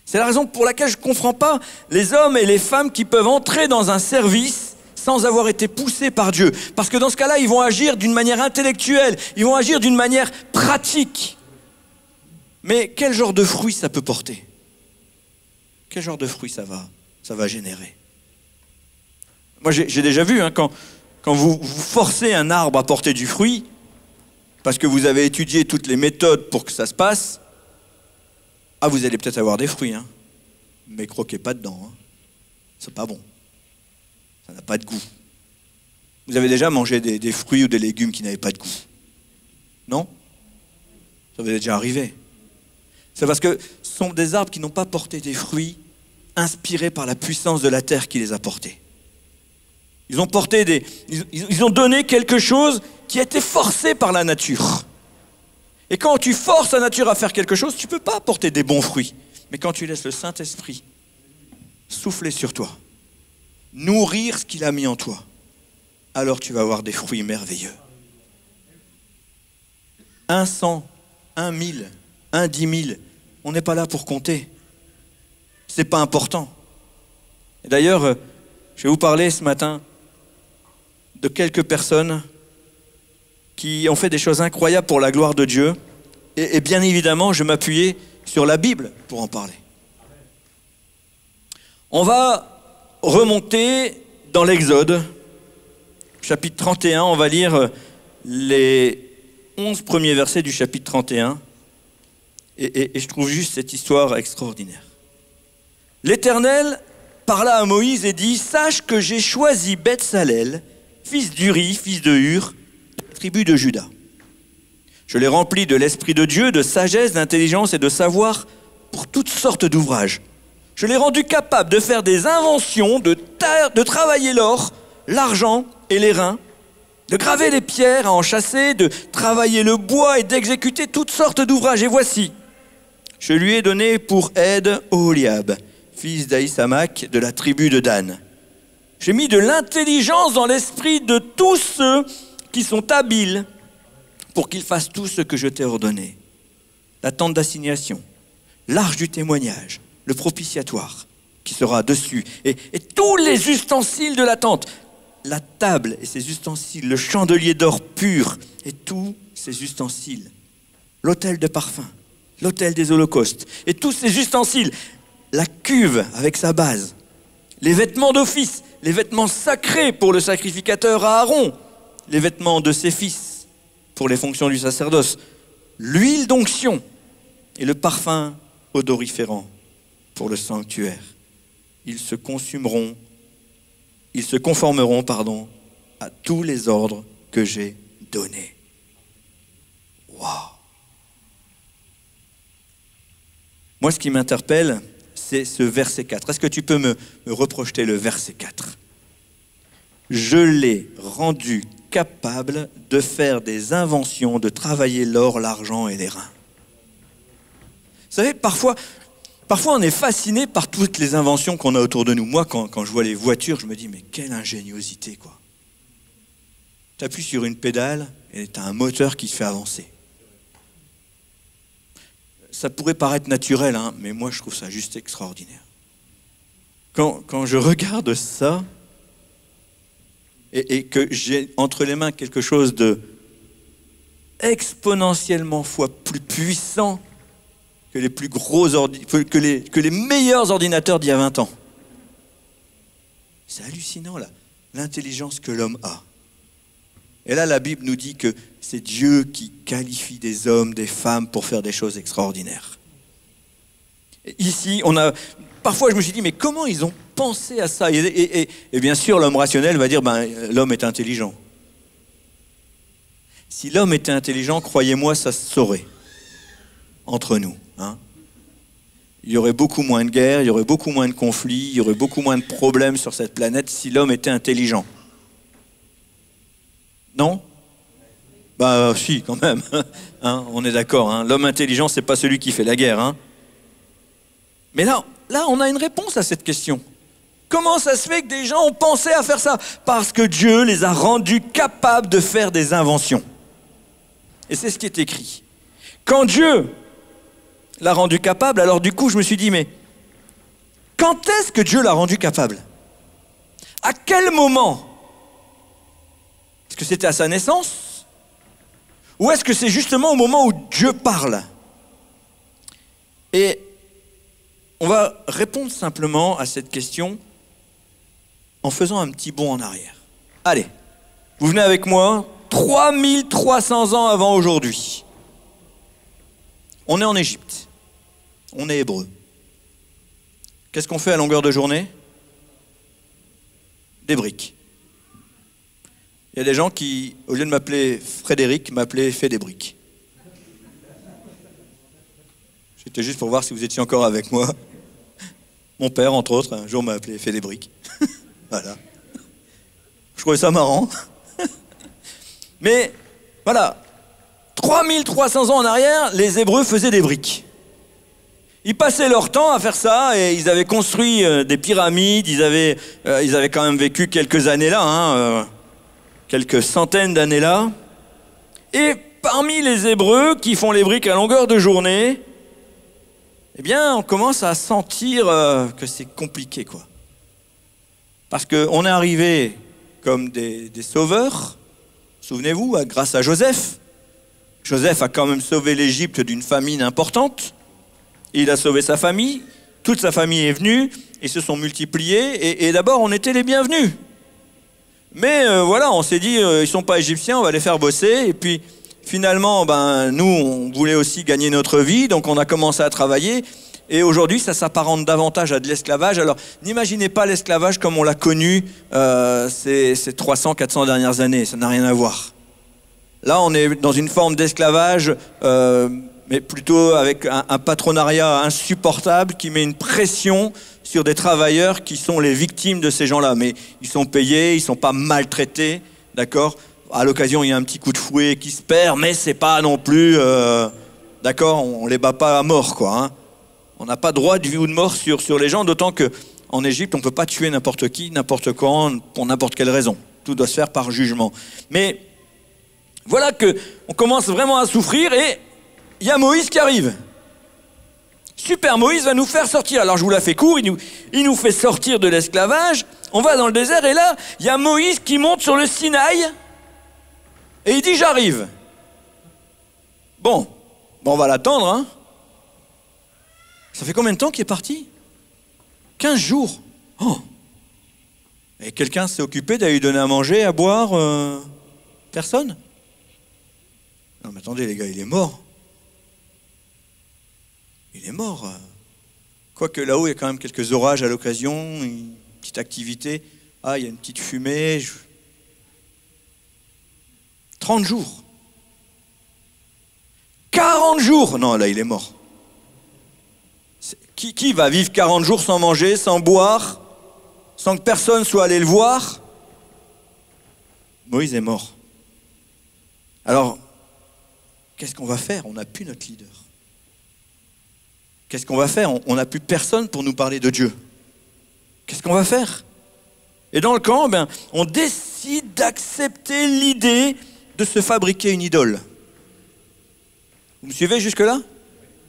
C'est la raison pour laquelle je ne comprends pas les hommes et les femmes qui peuvent entrer dans un service sans avoir été poussés par Dieu. Parce que dans ce cas-là, ils vont agir d'une manière intellectuelle, ils vont agir d'une manière pratique. Mais quel genre de fruit ça peut porter? Quel genre de fruit ça va générer? Moi, j'ai déjà vu, quand vous forcez un arbre à porter du fruit, parce que vous avez étudié toutes les méthodes pour que ça se passe, vous allez peut-être avoir des fruits, mais croquez pas dedans. C'est pas bon. Ça n'a pas de goût. Vous avez déjà mangé des fruits ou des légumes qui n'avaient pas de goût? Non? Ça vous est déjà arrivé? C'est parce que ce sont des arbres qui n'ont pas porté des fruits inspirés par la puissance de la terre qui les a portés. Ils ont donné quelque chose qui a été forcé par la nature. Et quand tu forces la nature à faire quelque chose, tu ne peux pas apporter des bons fruits. Mais quand tu laisses le Saint-Esprit souffler sur toi, nourrir ce qu'il a mis en toi, alors tu vas avoir des fruits merveilleux. 1 100, 1 1000, 1 10 000, on n'est pas là pour compter. C'est pas important. Et d'ailleurs, je vais vous parler ce matin de quelques personnes qui ont fait des choses incroyables pour la gloire de Dieu. Et bien évidemment, je m'appuyais sur la Bible pour en parler. On va remonter dans l'Exode, chapitre 31. On va lire les 11 premiers versets du chapitre 31. Et je trouve juste cette histoire extraordinaire. L'Éternel parla à Moïse et dit « Sache que j'ai choisi Beth-Salel, fils d'Uri, fils de Hur, tribu de Juda. Je l'ai rempli de l'Esprit de Dieu, de sagesse, d'intelligence et de savoir pour toutes sortes d'ouvrages. Je l'ai rendu capable de faire des inventions, de travailler l'or, l'argent et les reins, de graver les pierres, à en chasser, de travailler le bois et d'exécuter toutes sortes d'ouvrages. Et voici, je lui ai donné pour aide Oholiab, fils d'Ahisamach, de la tribu de Dan. J'ai mis de l'intelligence dans l'esprit de tous ceux qui sont habiles pour qu'ils fassent tout ce que je t'ai ordonné. La tente d'assignation, l'arche du témoignage, le propitiatoire qui sera dessus, et tous les ustensiles de la tente, la table et ses ustensiles, le chandelier d'or pur et tous ses ustensiles, l'autel de parfum, l'autel des holocaustes et tous ses ustensiles, la cuve avec sa base, les vêtements d'office, les vêtements sacrés pour le sacrificateur Aaron, les vêtements de ses fils pour les fonctions du sacerdoce, l'huile d'onction, et le parfum odoriférant pour le sanctuaire. Ils se conformeront, à tous les ordres que j'ai donnés. Waouh! Moi, ce qui m'interpelle, c'est ce verset 4. Est-ce que tu peux me reprojeter le verset 4? Je l'ai rendu capable de faire des inventions, de travailler l'or, l'argent et les reins. Vous savez, parfois on est fasciné par toutes les inventions qu'on a autour de nous. Moi, quand je vois les voitures, je me dis, mais quelle ingéniosité, quoi. Tu appuies sur une pédale et tu as un moteur qui se fait avancer. Ça pourrait paraître naturel, hein, mais moi, je trouve ça juste extraordinaire. Quand je regarde ça, et que j'ai entre les mains quelque chose de exponentiellement fois plus puissant que les plus gros que les meilleurs ordinateurs d'il y a 20 ans. C'est hallucinant, là, l'intelligence que l'homme a. Et là, la Bible nous dit que c'est Dieu qui qualifie des hommes, des femmes pour faire des choses extraordinaires. Et ici, parfois, je me suis dit, mais comment ils ont pensé à ça? Et bien sûr, l'homme rationnel va dire, l'homme est intelligent. Si l'homme était intelligent, croyez-moi, ça se saurait entre nous. Hein? Il y aurait beaucoup moins de guerres, il y aurait beaucoup moins de conflits, il y aurait beaucoup moins de problèmes sur cette planète si l'homme était intelligent. Non? Bah si, quand même. Hein, on est d'accord. Hein? L'homme intelligent, c'est pas celui qui fait la guerre. Hein? Mais là, on a une réponse à cette question. Comment ça se fait que des gens ont pensé à faire ça? Parce que Dieu les a rendus capables de faire des inventions. Et c'est ce qui est écrit. Quand Dieu l'a rendu capable, alors du coup, je me suis dit, mais quand est-ce que Dieu l'a rendu capable? À quel moment? Est-ce que c'était à sa naissance? Ou est-ce que c'est justement au moment où Dieu parle? Et on va répondre simplement à cette question en faisant un petit bond en arrière. Allez, vous venez avec moi, 3300 ans avant aujourd'hui. On est en Égypte. On est hébreu. Qu'est-ce qu'on fait à longueur de journée? Des briques. Il y a des gens qui, au lieu de m'appeler Frédéric, m'appelaient Fais des briques. C'était juste pour voir si vous étiez encore avec moi. Mon père, entre autres, un jour m'a appelé Fais des briques. Voilà. Je trouvais ça marrant. Mais, voilà. 3300 ans en arrière, les Hébreux faisaient des briques. Ils passaient leur temps à faire ça et ils avaient construit des pyramides, ils avaient quand même vécu quelques années là, hein, quelques centaines d'années là. Et parmi les Hébreux qui font les briques à longueur de journée, eh bien, on commence à sentir que c'est compliqué, quoi. Parce qu'on est arrivé comme des sauveurs, souvenez-vous, grâce à Joseph. Joseph a quand même sauvé l'Égypte d'une famine importante. Il a sauvé sa famille, toute sa famille est venue, ils se sont multipliés, et d'abord on était les bienvenus. Mais voilà, on s'est dit, ils sont pas égyptiens, on va les faire bosser, et puis finalement, nous, on voulait aussi gagner notre vie, donc on a commencé à travailler, et aujourd'hui, ça s'apparente davantage à de l'esclavage. Alors, n'imaginez pas l'esclavage comme on l'a connu ces 300, 400 dernières années, ça n'a rien à voir. Là, on est dans une forme d'esclavage, mais plutôt avec un patronariat insupportable qui met une pression sur des travailleurs qui sont les victimes de ces gens-là. Mais ils sont payés, ils ne sont pas maltraités, d'accord? À l'occasion, il y a un petit coup de fouet qui se perd, mais c'est pas non plus... d'accord, on les bat pas à mort, quoi. Hein. On n'a pas droit de vie ou de mort sur les gens, d'autant qu'en Égypte, on ne peut pas tuer n'importe qui, n'importe quand, pour n'importe quelle raison. Tout doit se faire par jugement. Mais voilà qu'on commence vraiment à souffrir et il y a Moïse qui arrive. Super, Moïse va nous faire sortir. Alors je vous la fais court, il nous fait sortir de l'esclavage. On va dans le désert et là, il y a Moïse qui monte sur le Sinaï et il dit j'arrive. Bon, on va l'attendre. Hein. Ça fait combien de temps qu'il est parti? 15 jours. Oh. Et quelqu'un s'est occupé d'aller lui donner à manger, à boire Personne? Non mais attendez les gars, il est mort. il est mort. Quoique là-haut, il y a quand même quelques orages à l'occasion, une petite activité. Ah, il y a une petite fumée. 30 jours. 40 jours. Non, là, il est mort. Qui va vivre 40 jours sans manger, sans boire, sans que personne soit allé le voir? Moïse est mort. Alors, qu'est-ce qu'on va faire? On n'a plus notre leader. Qu'est-ce qu'on va faire? On n'a plus personne pour nous parler de Dieu. Qu'est-ce qu'on va faire? Et dans le camp, on décide d'accepter l'idée de se fabriquer une idole. Vous me suivez jusque-là?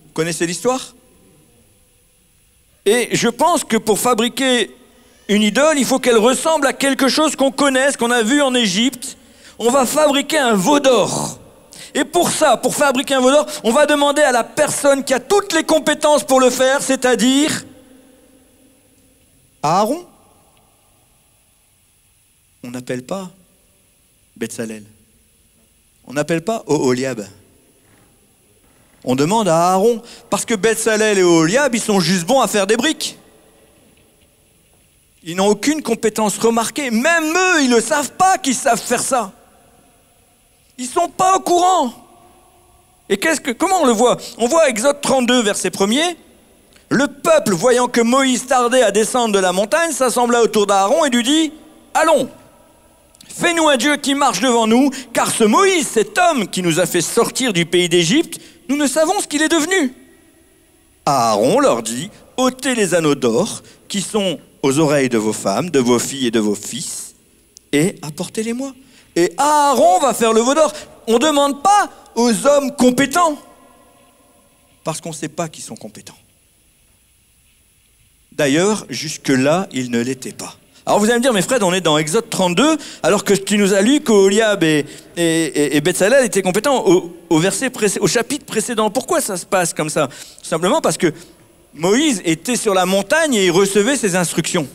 Vous connaissez l'histoire? Et je pense que pour fabriquer une idole, il faut qu'elle ressemble à quelque chose qu'on connaisse, qu'on a vu en Égypte. On va fabriquer un veau d'or. Et pour ça, pour fabriquer un veau d'or, on va demander à la personne qui a toutes les compétences pour le faire, c'est-à-dire Aaron. On n'appelle pas Betsalel. On n'appelle pas Oholiab. On demande à Aaron, parce que Betsalel et Oholiab, ils sont juste bons à faire des briques. Ils n'ont aucune compétence remarquée. Même eux, ils ne savent pas qu'ils savent faire ça. Ils ne sont pas au courant. Et comment on le voit? On voit Exode 32, verset 1er. Le peuple, voyant que Moïse tardait à descendre de la montagne, s'assembla autour d'Aaron et lui dit, « Allons, fais-nous un Dieu qui marche devant nous, car ce Moïse, cet homme qui nous a fait sortir du pays d'Égypte, nous ne savons ce qu'il est devenu. » Aaron leur dit, « ôtez les anneaux d'or qui sont aux oreilles de vos femmes, de vos filles et de vos fils, et apportez-les-moi. » Et Aaron va faire le veau d'or. On ne demande pas aux hommes compétents, parce qu'on ne sait pas qu'ils sont compétents. D'ailleurs, jusque-là, ils ne l'étaient pas. Alors vous allez me dire, mais Fred, on est dans Exode 32, alors que tu nous as lu qu'Oholiab et Betsalel étaient compétents au chapitre précédent. Pourquoi ça se passe comme ça? Tout simplement parce que Moïse était sur la montagne et il recevait ses instructions.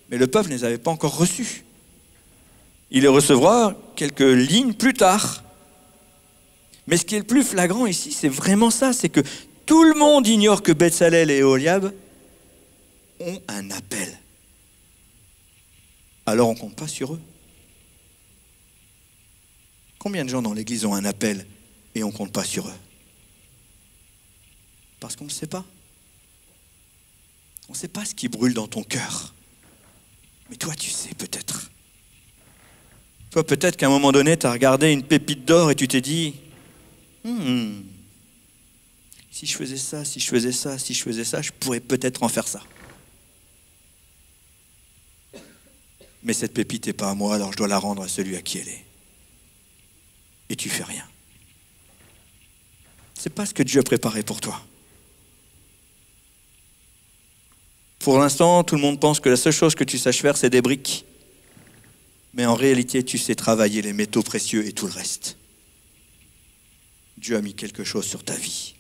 Mais le peuple ne les avait pas encore reçues. Il les recevra quelques lignes plus tard. Mais ce qui est le plus flagrant ici, c'est vraiment ça, c'est que tout le monde ignore que Betsalel et Oholiab ont un appel. Alors on ne compte pas sur eux. Combien de gens dans l'église ont un appel et on ne compte pas sur eux? Parce qu'on ne sait pas. On ne sait pas ce qui brûle dans ton cœur. Mais toi, tu sais peut-être. Toi, peut-être qu'à un moment donné, tu as regardé une pépite d'or et tu t'es dit, si je faisais ça, si je faisais ça, si je faisais ça, je pourrais peut-être en faire ça. Mais cette pépite n'est pas à moi, alors je dois la rendre à celui à qui elle est. Et tu fais rien. C'est pas ce que Dieu a préparé pour toi. Pour l'instant, tout le monde pense que la seule chose que tu saches faire, c'est des briques. Mais en réalité, tu sais travailler les métaux précieux et tout le reste. Dieu a mis quelque chose sur ta vie.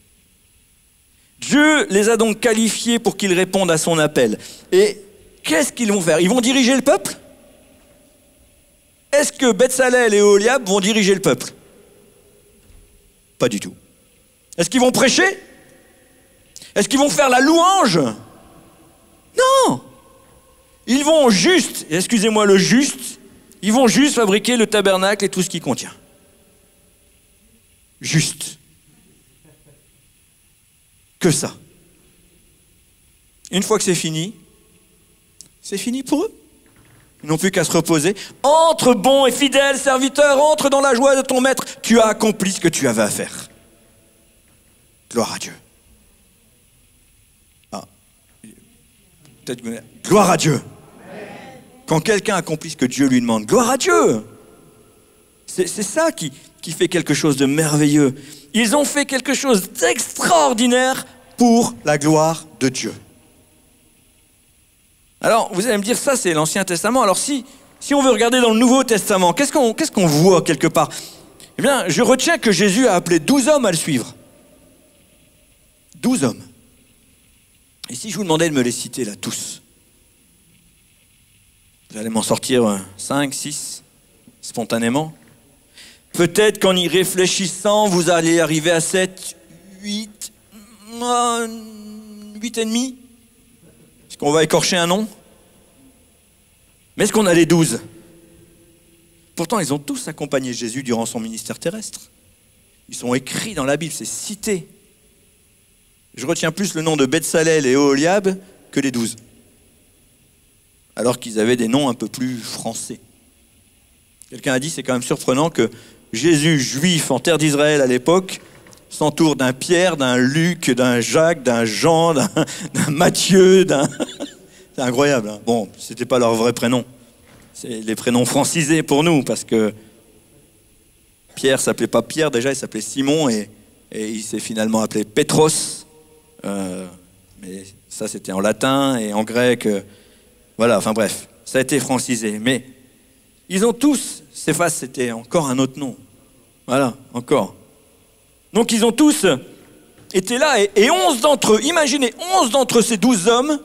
Dieu les a donc qualifiés pour qu'ils répondent à son appel. Et qu'est-ce qu'ils vont faire? Ils vont diriger le peuple? Est-ce que Betsalel et Oholiab vont diriger le peuple? Pas du tout. Est-ce qu'ils vont prêcher? Est-ce qu'ils vont faire la louange? Non! Ils vont juste, excusez-moi le juste, ils vont juste fabriquer le tabernacle et tout ce qu'il contient. Juste. Que ça. Une fois que c'est fini pour eux. Ils n'ont plus qu'à se reposer. Entre, bon et fidèle serviteur, entre dans la joie de ton maître. Tu as accompli ce que tu avais à faire. Gloire à Dieu. Ah. Peut-être que... Gloire à Dieu. Quand quelqu'un accomplit ce que Dieu lui demande, gloire à Dieu. C'est ça qui fait quelque chose de merveilleux. Ils ont fait quelque chose d'extraordinaire pour la gloire de Dieu. Alors, vous allez me dire, ça c'est l'Ancien Testament. Alors si on veut regarder dans le Nouveau Testament, qu'est-ce qu'on voit quelque part? Eh bien, je retiens que Jésus a appelé 12 hommes à le suivre. 12 hommes. Et si je vous demandais de me les citer là, tous, vous allez m'en sortir 5, 6, spontanément. Peut-être qu'en y réfléchissant, vous allez arriver à 7, 8, 8,5. Est-ce qu'on va écorcher un nom? Mais est-ce qu'on a les 12? Pourtant, ils ont tous accompagné Jésus durant son ministère terrestre. Ils sont écrits dans la Bible, c'est cité. Je retiens plus le nom de Betsalel et Oholiab que les 12. Alors qu'ils avaient des noms un peu plus français. Quelqu'un a dit, c'est quand même surprenant que Jésus, juif en terre d'Israël à l'époque, s'entoure d'un Pierre, d'un Luc, d'un Jacques, d'un Jean, d'un Matthieu, C'est incroyable. Hein. Bon, c'était pas leur vrai prénom. C'est les prénoms francisés pour nous, parce que Pierre s'appelait pas Pierre, déjà il s'appelait Simon, et il s'est finalement appelé Pétros. Mais ça c'était en latin et en grec. Voilà, enfin bref, ça a été francisé. Mais ils ont tous, Céphas c'était encore un autre nom. Voilà, encore. Donc ils ont tous été là, et 11 d'entre eux, imaginez, 11 d'entre ces 12 hommes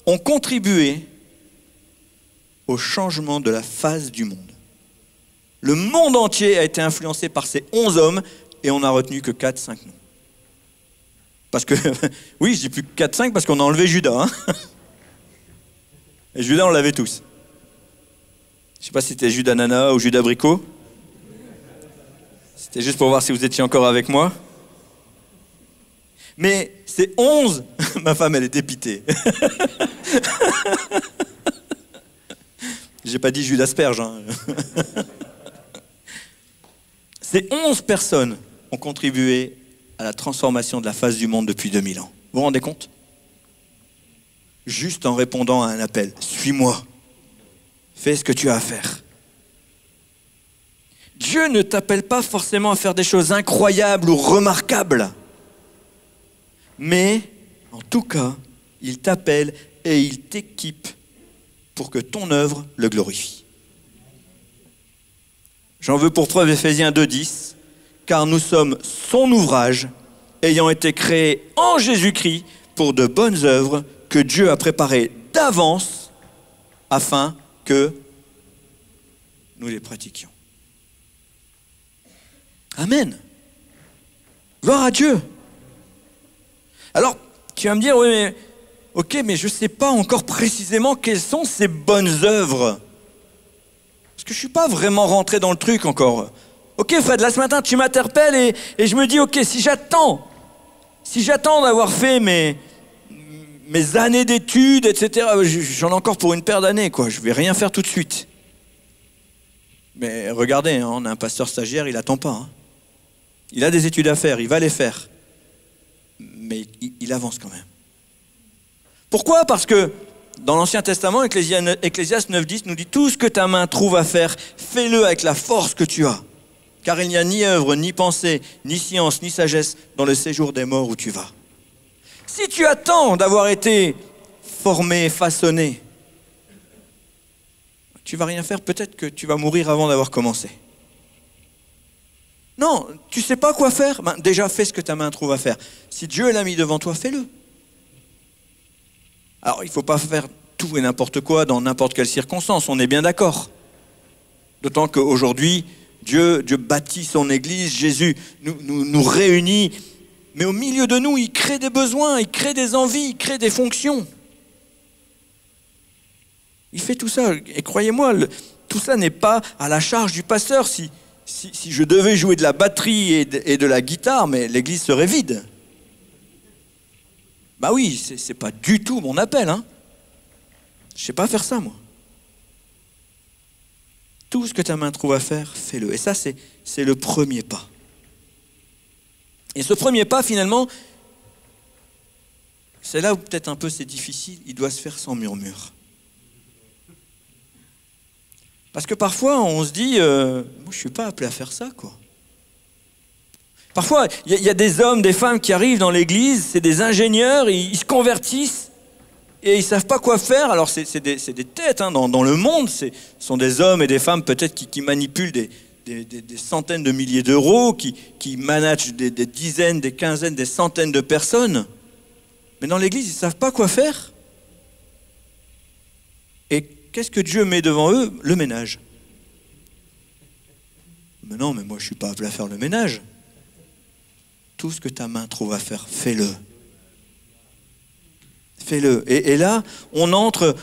ont contribué au changement de la face du monde. Le monde entier a été influencé par ces 11 hommes, et on n'a retenu que 4-5 noms. Parce que, oui, je dis plus que 4-5 parce qu'on a enlevé Judas. Hein. Et Judas, on l'avait tous. Je ne sais pas si c'était Judas Nana ou Judas Bricot. C'était juste pour voir si vous étiez encore avec moi. Mais ces 11, ma femme, elle est dépitée. J'ai pas dit Judas Asperge. Hein. Ces 11 personnes ont contribué à la transformation de la face du monde depuis 2000 ans. Vous vous rendez compte? Juste en répondant à un appel. Suis-moi. Fais ce que tu as à faire. Dieu ne t'appelle pas forcément à faire des choses incroyables ou remarquables. Mais, en tout cas, il t'appelle et il t'équipe pour que ton œuvre le glorifie. J'en veux pour preuve Éphésiens 2,10, car nous sommes son ouvrage, ayant été créés en Jésus-Christ pour de bonnes œuvres que Dieu a préparées d'avance afin que nous les pratiquions. Amen. Gloire à Dieu. Alors, tu vas me dire, oui, mais, ok, mais je ne sais pas encore précisément quelles sont ces bonnes œuvres. Parce que je ne suis pas vraiment rentré dans le truc encore. Ok, Fred, là ce matin, tu m'interpelles et je me dis, ok, si j'attends d'avoir fait mes années d'études, etc., j'en ai encore pour une paire d'années, quoi. Je ne vais rien faire tout de suite. Mais regardez, hein, on a un pasteur stagiaire, il n'attend pas. Hein. Il a des études à faire, il va les faire. Mais il avance quand même. Pourquoi? Parce que dans l'Ancien Testament, Ecclésiaste 9,10 nous dit « Tout ce que ta main trouve à faire, fais-le avec la force que tu as. Car il n'y a ni œuvre, ni pensée, ni science, ni sagesse dans le séjour des morts où tu vas. » Si tu attends d'avoir été formé, façonné, tu ne vas rien faire, peut-être que tu vas mourir avant d'avoir commencé. Non, tu ne sais pas quoi faire, ben déjà fais ce que ta main trouve à faire. Si Dieu l'a mis devant toi, fais-le. Alors, il ne faut pas faire tout et n'importe quoi dans n'importe quelle circonstance, on est bien d'accord. D'autant qu'aujourd'hui, Dieu bâtit son Église, Jésus nous réunit, mais au milieu de nous, il crée des besoins, il crée des envies, il crée des fonctions. Il fait tout ça, et croyez-moi, tout ça n'est pas à la charge du pasteur. Si je devais jouer de la batterie et de la guitare, mais l'église serait vide. Bah oui, c'est pas du tout mon appel. Hein. Je sais pas faire ça, moi. Tout ce que ta main trouve à faire, fais-le. Et ça, c'est le premier pas. Et ce premier pas, finalement, c'est là où peut-être un peu c'est difficile, il doit se faire sans murmure. Parce que parfois, on se dit, moi, je ne suis pas appelé à faire ça, quoi. Parfois, il y a des hommes, des femmes qui arrivent dans l'église, c'est des ingénieurs, ils se convertissent et ils ne savent pas quoi faire. Alors, c'est des têtes hein, dans le monde, ce sont des hommes et des femmes peut-être qui manipulent des centaines de milliers d'euros, qui managent des dizaines, des quinzaines, des centaines de personnes. Mais dans l'église, ils ne savent pas quoi faire. Et qu'est-ce que Dieu met devant eux? Le ménage. Mais non, mais moi je ne suis pas appelé à faire le ménage. tout ce que ta main trouve à faire, fais-le. Fais-le. Et là, on entre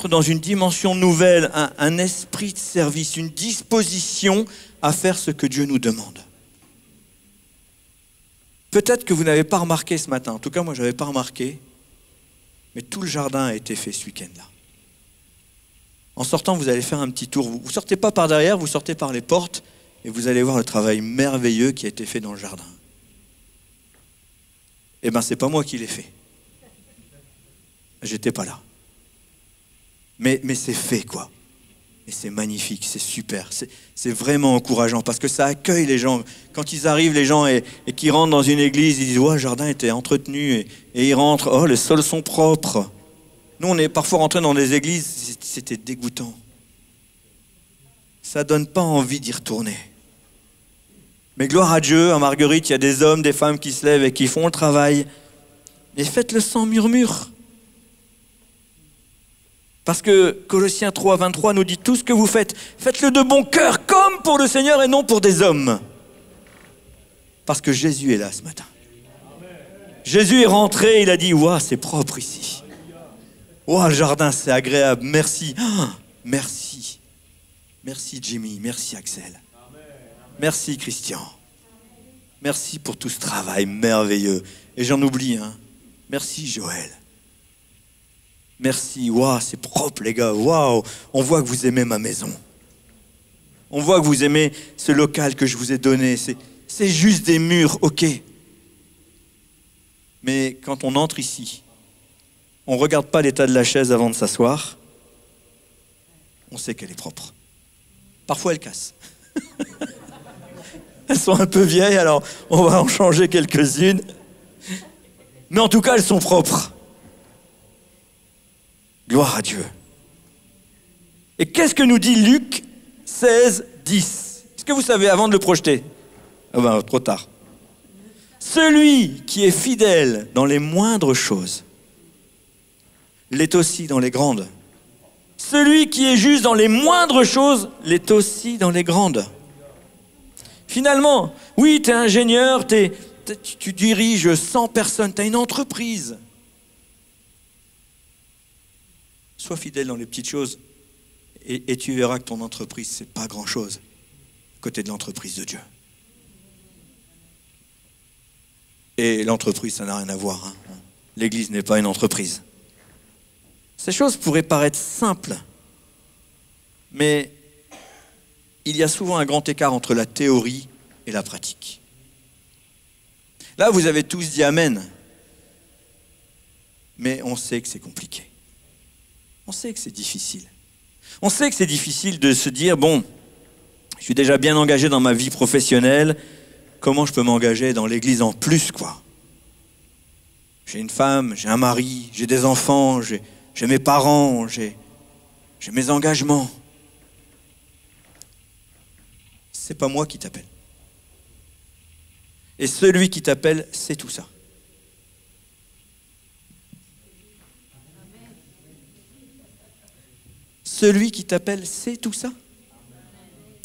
dans une dimension nouvelle, un esprit de service, une disposition à faire ce que Dieu nous demande. Peut-être que vous n'avez pas remarqué ce matin, en tout cas moi je n'avais pas remarqué, mais tout le jardin a été fait ce week-end-là. En sortant, vous allez faire un petit tour. Vous ne sortez pas par derrière, vous sortez par les portes et vous allez voir le travail merveilleux qui a été fait dans le jardin. Eh bien, ce n'est pas moi qui l'ai fait. J'étais pas là. Mais c'est fait, quoi. Et c'est magnifique, c'est super. C'est vraiment encourageant parce que ça accueille les gens. Quand ils arrivent, les gens, et qu'ils rentrent dans une église, ils disent « Ouais, le jardin était entretenu. » Et ils rentrent « Oh, les sols sont propres. » Nous, on est parfois rentrés dans des églises, c'était dégoûtant. Ça donne pas envie d'y retourner. Mais gloire à Dieu, à Marguerite, il y a des hommes, des femmes qui se lèvent et qui font le travail. Et faites-le sans murmure. Parce que Colossiens 3, 23 nous dit tout ce que vous faites, faites-le de bon cœur, comme pour le Seigneur et non pour des hommes. Parce que Jésus est là ce matin. Jésus est rentré, il a dit, ouah, c'est propre ici. Ouah, le jardin, c'est agréable, merci. Ah, merci. Merci Jimmy, merci Axel. Merci Christian. Merci pour tout ce travail merveilleux. Et j'en oublie, hein. Merci Joël. Merci, waouh, c'est propre les gars, waouh, on voit que vous aimez ma maison. On voit que vous aimez ce local que je vous ai donné. C'est juste des murs, ok. Mais quand on entre ici, on ne regarde pas l'état de la chaise avant de s'asseoir. On sait qu'elle est propre. Parfois, elle casse. Elles sont un peu vieilles, alors on va en changer quelques-unes. Mais en tout cas, elles sont propres. Gloire à Dieu. Et qu'est-ce que nous dit Luc 16, 10 ? Est-ce que vous savez avant de le projeter ? Ah ben, trop tard. Celui qui est fidèle dans les moindres choses l'est aussi dans les grandes. Celui qui est juste dans les moindres choses l'est aussi dans les grandes. Finalement, oui, tu es ingénieur, tu diriges 100 personnes, tu as une entreprise. Sois fidèle dans les petites choses et tu verras que ton entreprise, c'est pas grand-chose à côté de l'entreprise de Dieu. Et l'entreprise, ça n'a rien à voir. Hein. L'Église n'est pas une entreprise. Ces choses pourraient paraître simples, mais il y a souvent un grand écart entre la théorie et la pratique. Là, vous avez tous dit Amen, mais on sait que c'est compliqué. On sait que c'est difficile. On sait que c'est difficile de se dire, bon, je suis déjà bien engagé dans ma vie professionnelle, comment je peux m'engager dans l'Église en plus, quoi ? J'ai une femme, j'ai un mari, j'ai des enfants, j'ai mes parents, j'ai mes engagements. C'est pas moi qui t'appelle. Et celui qui t'appelle, c'est tout ça. Celui qui t'appelle, c'est tout ça.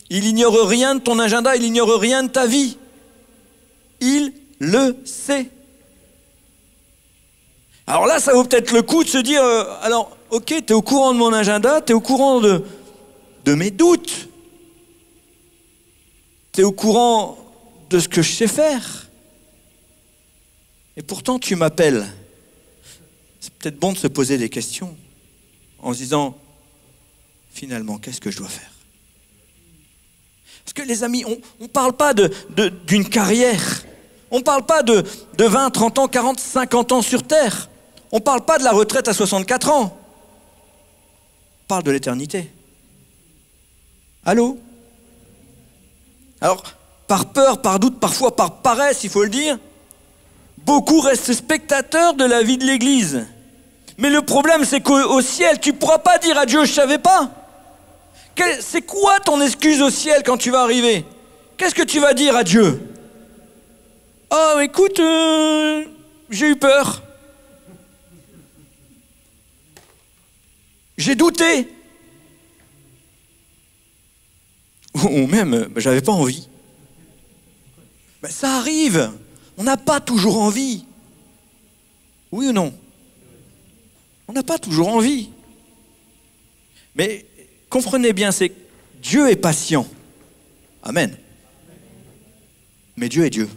Il ignore rien de ton agenda, il ignore rien de ta vie. Il le sait. Alors là, ça vaut peut-être le coup de se dire, alors, ok, tu es au courant de mon agenda, tu es au courant de mes doutes. Tu es au courant de ce que je sais faire. Et pourtant, tu m'appelles. C'est peut-être bon de se poser des questions en se disant, finalement, qu'est-ce que je dois faire ? Parce que les amis, on ne parle pas d'une carrière. On ne parle pas de 20, 30 ans, 40, 50 ans sur Terre. On ne parle pas de la retraite à 64 ans. On parle de l'éternité. Allô ? Alors, par peur, par doute, parfois par paresse, il faut le dire, beaucoup restent spectateurs de la vie de l'Église. Mais le problème, c'est qu'au ciel, tu ne pourras pas dire à Dieu, je ne savais pas. C'est quoi ton excuse au ciel quand tu vas arriver ? Qu'est-ce que tu vas dire à Dieu ? Oh, écoute, j'ai eu peur. J'ai douté. Ou même, j'avais pas envie. Ben, ça arrive. On n'a pas toujours envie. Oui ou non? On n'a pas toujours envie. Mais comprenez bien, c'est que Dieu est patient. Amen. Mais Dieu est Dieu.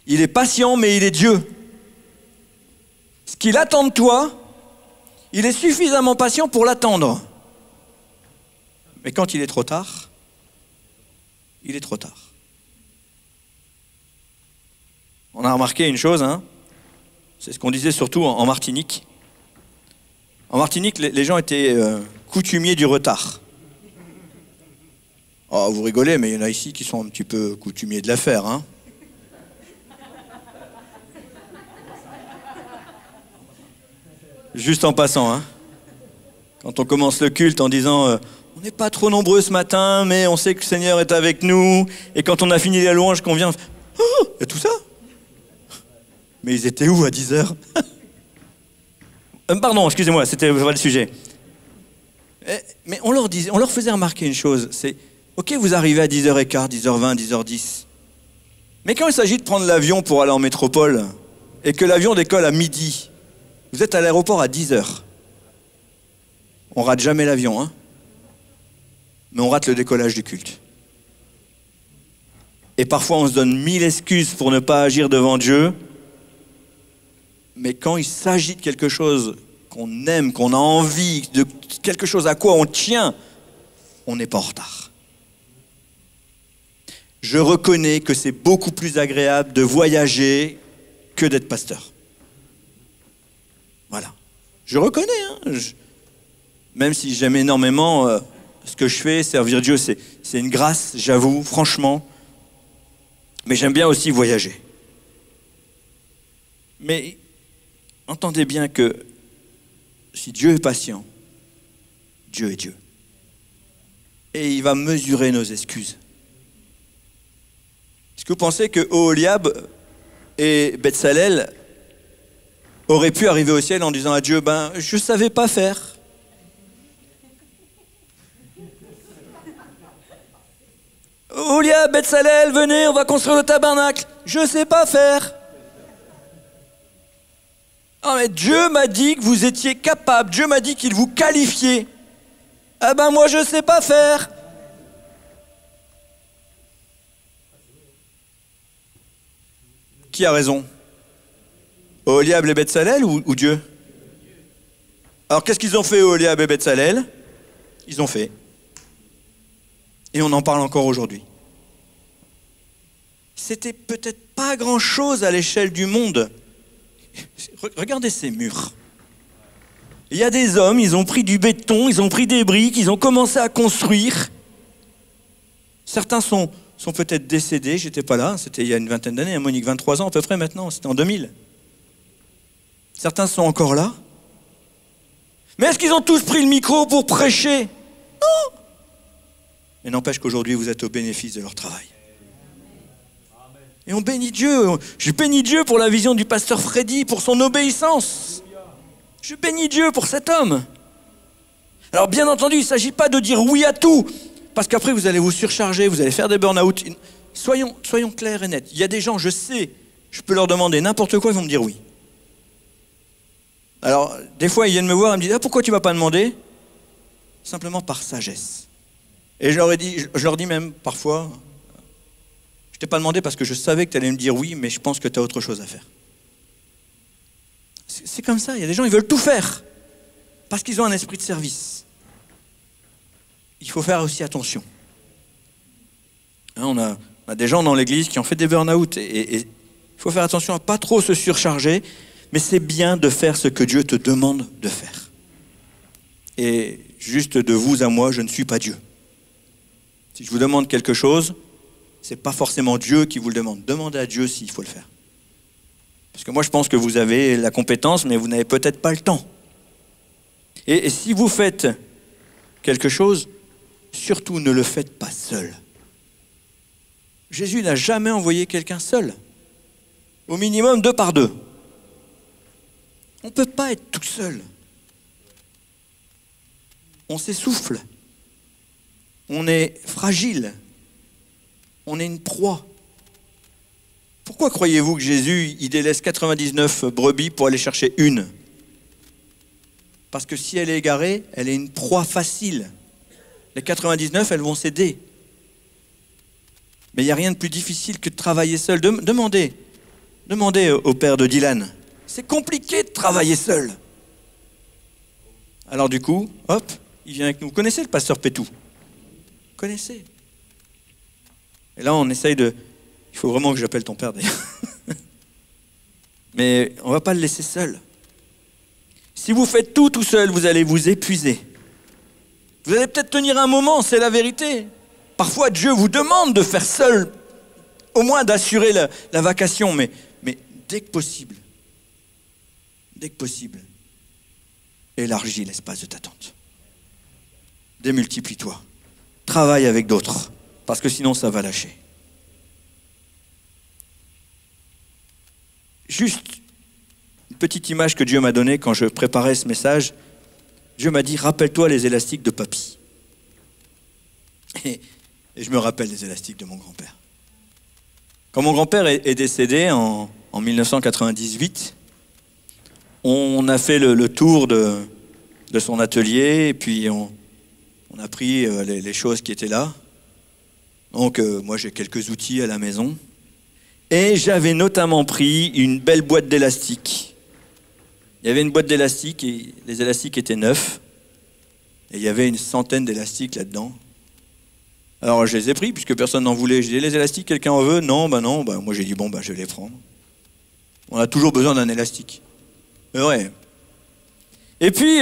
Il est patient, mais il est Dieu. Ce qu'il attend de toi, il est suffisamment patient pour l'attendre. Mais quand il est trop tard, il est trop tard. On a remarqué une chose, hein, c'est ce qu'on disait surtout en Martinique. En Martinique, les gens étaient coutumiers du retard. Oh, vous rigolez, mais il y en a ici qui sont un petit peu coutumiers de l'affaire, hein. Juste en passant, hein. Quand on commence le culte en disant on n'est pas trop nombreux ce matin, mais on sait que le Seigneur est avec nous. Et quand on a fini la louange, qu'on vient, oh, il y a tout ça. Mais ils étaient où à 10h? Pardon, excusez-moi, c'était pas le sujet. Mais on leur faisait remarquer une chose, c'est ok, vous arrivez à 10h15, 10h20, 10h10. Mais quand il s'agit de prendre l'avion pour aller en métropole, et que l'avion décolle à midi, vous êtes à l'aéroport à 10h. On rate jamais l'avion, hein. Mais on rate le décollage du culte. Et parfois on se donne 1000 excuses pour ne pas agir devant Dieu. Mais quand il s'agit de quelque chose qu'on aime, qu'on a envie, de quelque chose à quoi on tient, on n'est pas en retard. Je reconnais que c'est beaucoup plus agréable de voyager que d'être pasteur. Voilà. Je reconnais, hein. Même si j'aime énormément ce que je fais, servir Dieu, c'est une grâce, j'avoue, franchement. Mais j'aime bien aussi voyager. Mais entendez bien que si Dieu est patient, Dieu est Dieu. Et il va mesurer nos excuses. Est-ce que vous pensez que Oholiab et Betsalel auraient pu arriver au ciel en disant à Dieu, je ne savais pas faire. Oholiab, Betsalel, venez, on va construire le tabernacle. Je ne sais pas faire. Ah mais Dieu m'a dit que vous étiez capable. Dieu m'a dit qu'il vous qualifiait. Ah moi je ne sais pas faire. Qui a raison? Oholiab et Betsalel ou Dieu? Alors qu'est-ce qu'ils ont fait, Oholiab et Betsalel? Ils ont fait. Et on en parle encore aujourd'hui. C'était peut-être pas grand-chose à l'échelle du monde. Regardez ces murs. Il y a des hommes, ils ont pris du béton, ils ont pris des briques, ils ont commencé à construire. Certains sont peut-être décédés, j'étais pas là, c'était il y a une vingtaine d'années, Monique, 23 ans à peu près maintenant, c'était en 2000. Certains sont encore là. Mais est-ce qu'ils ont tous pris le micro pour prêcher? Non. Mais n'empêche qu'aujourd'hui, vous êtes au bénéfice de leur travail. Et on bénit Dieu. Je bénis Dieu pour la vision du pasteur Freddy, pour son obéissance. Je bénis Dieu pour cet homme. Alors bien entendu, il ne s'agit pas de dire oui à tout, parce qu'après vous allez vous surcharger, vous allez faire des burn-out. Soyons clairs et nets. Il y a des gens, je sais, je peux leur demander n'importe quoi, ils vont me dire oui. Alors, des fois, ils viennent me voir et me disent « pourquoi tu ne vas pas demander ?» Simplement par sagesse. Et je leur dis même parfois, je t'ai pas demandé parce que je savais que tu allais me dire oui, mais je pense que tu as autre chose à faire. C'est comme ça, il y a des gens, ils veulent tout faire parce qu'ils ont un esprit de service. Il faut faire aussi attention. Hein, on a des gens dans l'église qui ont fait des burn-out et il faut faire attention à pas trop se surcharger, mais c'est bien de faire ce que Dieu te demande de faire. Et juste de vous à moi, je ne suis pas Dieu. Si je vous demande quelque chose, ce n'est pas forcément Dieu qui vous le demande. Demandez à Dieu s'il faut le faire. Parce que moi, je pense que vous avez la compétence, mais vous n'avez peut-être pas le temps. Et si vous faites quelque chose, surtout ne le faites pas seul. Jésus n'a jamais envoyé quelqu'un seul. Au minimum 2 par 2. On ne peut pas être tout seul. On s'essouffle. On est fragile. On est une proie. Pourquoi croyez-vous que Jésus, il délaisse 99 brebis pour aller chercher une? Parce que si elle est égarée, elle est une proie facile. Les 99, elles vont céder. Mais il n'y a rien de plus difficile que de travailler seul. Demandez au père de Dylan. C'est compliqué de travailler seul. Alors du coup, hop, il vient avec nous. Vous connaissez le pasteur Pétou? Vous connaissez? Et là, on essaye de... Il faut vraiment que j'appelle ton père, d'ailleurs. Mais on ne va pas le laisser seul. Si vous faites tout seul, vous allez vous épuiser. Vous allez peut-être tenir un moment, c'est la vérité. Parfois, Dieu vous demande de faire seul, au moins d'assurer la vacation, mais dès que possible, élargis l'espace de ta tente. Démultiplie-toi. Travaille avec d'autres, parce que sinon ça va lâcher. Juste une petite image que Dieu m'a donnée quand je préparais ce message. Dieu m'a dit, rappelle-toi les élastiques de papy. Et je me rappelle les élastiques de mon grand-père. Quand mon grand-père est décédé en 1998, on a fait le tour de son atelier et puis on a pris les choses qui étaient là. Donc moi j'ai quelques outils à la maison. Et j'avais notamment pris une belle boîte d'élastiques. Il y avait une boîte d'élastiques et les élastiques étaient neufs. Et il y avait une centaine d'élastiques là-dedans. Alors je les ai pris puisque personne n'en voulait. J'ai dit, les élastiques, quelqu'un en veut? Non, non. Moi j'ai dit, je vais les prendre. On a toujours besoin d'un élastique. Mais ouais. Et puis,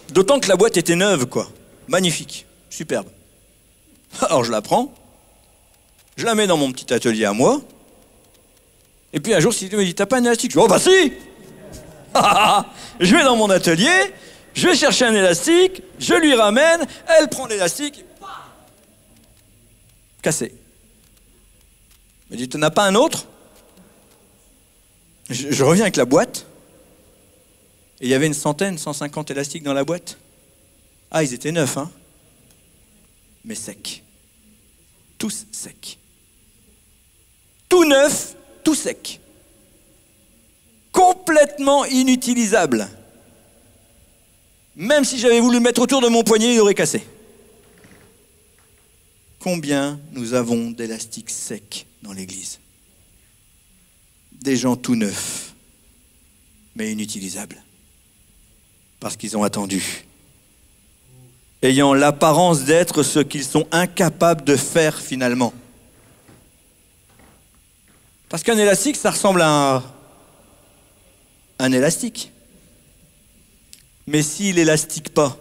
d'autant que la boîte était neuve, quoi. Magnifique, superbe. Alors je la prends, je la mets dans mon petit atelier à moi. Et puis un jour, Sylvie me dit, t'as pas un élastique? Je dis, oh bah si. Je vais dans mon atelier, je vais chercher un élastique, je lui ramène, elle prend l'élastique, cassé. Elle me dit, t'en as pas un autre? Je reviens avec la boîte, et il y avait une centaine, 150 élastiques dans la boîte. Ah, ils étaient neufs, hein? Mais secs. Tous secs. Tout neuf, tout sec. Complètement inutilisable. Même si j'avais voulu le mettre autour de mon poignet, il aurait cassé. Combien nous avons d'élastiques secs dans l'église? Des gens tout neufs, mais inutilisables. Parce qu'ils ont attendu. Ayant l'apparence d'être ce qu'ils sont incapables de faire finalement. Parce qu'un élastique, ça ressemble à un élastique. Mais s'il élastique pas,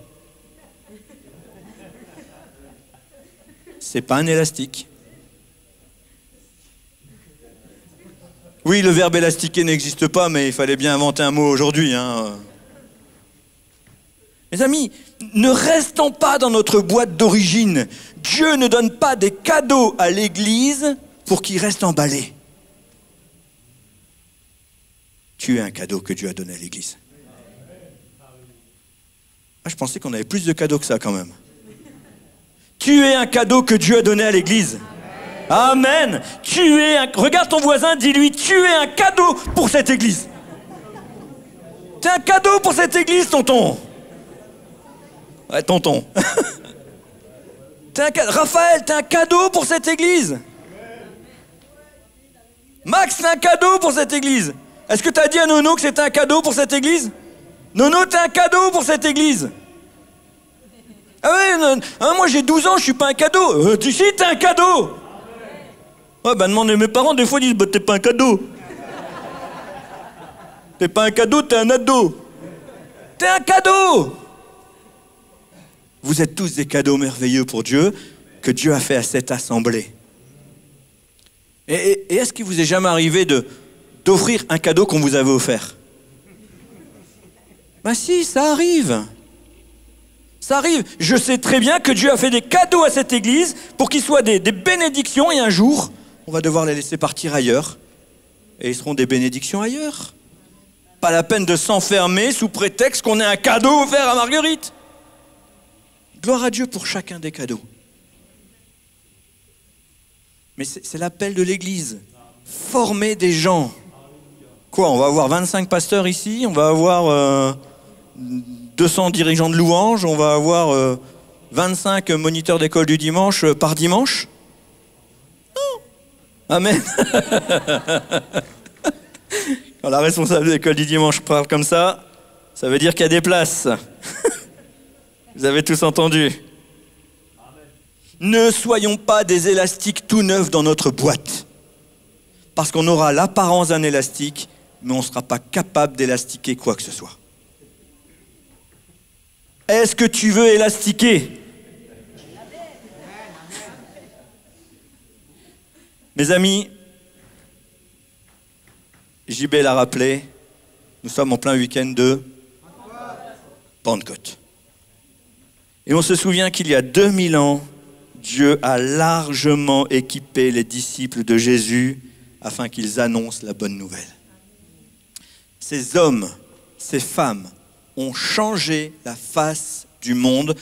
c'est pas un élastique. Oui, le verbe élastiquer n'existe pas, mais il fallait bien inventer un mot aujourd'hui, hein. Mes amis, ne restons pas dans notre boîte d'origine. Dieu ne donne pas des cadeaux à l'Église pour qu'ils restent emballés. Tu es un cadeau que Dieu a donné à l'Église. Ah, je pensais qu'on avait plus de cadeaux que ça quand même. Tu es un cadeau que Dieu a donné à l'Église. Amen. Regarde ton voisin, dis-lui, tu es un cadeau pour cette Église. Tu es un cadeau pour cette Église, tonton. Ouais, tonton. Raphaël, t'es un cadeau pour cette église. Max, t'es un cadeau pour cette église. Est-ce que t'as dit à Nono que c'était un cadeau pour cette église? Nono, t'es un cadeau pour cette église. Ah ouais, moi j'ai 12 ans, je suis pas un cadeau. Tu sais, t'es un cadeau. Ouais, demande à mes parents, des fois ils disent, t'es pas un cadeau. T'es pas un cadeau, t'es un ado. T'es un cadeau. Vous êtes tous des cadeaux merveilleux pour Dieu que Dieu a fait à cette assemblée. Et est-ce qu'il vous est jamais arrivé d'offrir un cadeau qu'on vous avait offert? Ben si, ça arrive. Ça arrive. Je sais très bien que Dieu a fait des cadeaux à cette église pour qu'ils soient des bénédictions et un jour, on va devoir les laisser partir ailleurs. Et ils seront des bénédictions ailleurs. Pas la peine de s'enfermer sous prétexte qu'on ait un cadeau offert à Marguerite. Gloire à Dieu pour chacun des cadeaux. Mais c'est l'appel de l'Église. former des gens. Quoi, on va avoir 25 pasteurs ici, on va avoir 200 dirigeants de louanges, on va avoir 25 moniteurs d'école du dimanche par dimanche? Non. Amen. Quand la responsable de l'école du dimanche parle comme ça veut dire qu'il y a des places. Vous avez tous entendu. Ne soyons pas des élastiques tout neufs dans notre boîte. Parce qu'on aura l'apparence d'un élastique, mais on ne sera pas capable d'élastiquer quoi que ce soit. Est-ce que tu veux élastiquer? Mes amis, JB l'a rappelé, nous sommes en plein week-end de Pentecôte. Et on se souvient qu'il y a 2000 ans, Dieu a largement équipé les disciples de Jésus afin qu'ils annoncent la bonne nouvelle. Ces hommes, ces femmes ont changé la face du monde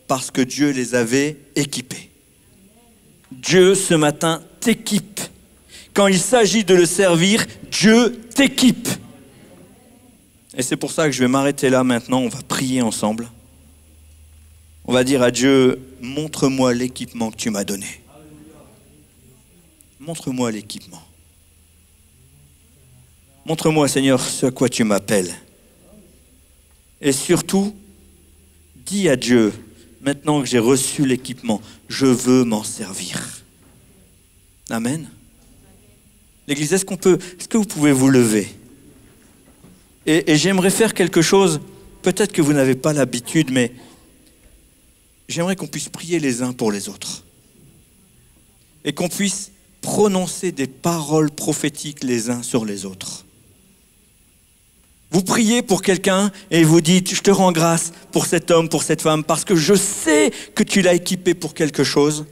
parce que Dieu les avait équipés. Dieu, ce matin, t'équipe. Quand il s'agit de le servir, Dieu t'équipe. Et c'est pour ça que je vais m'arrêter là maintenant, on va prier ensemble. On va dire à Dieu, montre-moi l'équipement que tu m'as donné. Montre-moi l'équipement. Montre-moi, Seigneur, ce à quoi tu m'appelles. Et surtout, dis à Dieu, maintenant que j'ai reçu l'équipement, je veux m'en servir. Amen. L'Église, est-ce que vous pouvez vous lever? Et j'aimerais faire quelque chose, peut-être que vous n'avez pas l'habitude, mais j'aimerais qu'on puisse prier les uns pour les autres. Et qu'on puisse prononcer des paroles prophétiques les uns sur les autres. Vous priez pour quelqu'un et vous dites, je te rends grâce pour cet homme, pour cette femme, parce que je sais que tu l'as équipé pour quelque chose.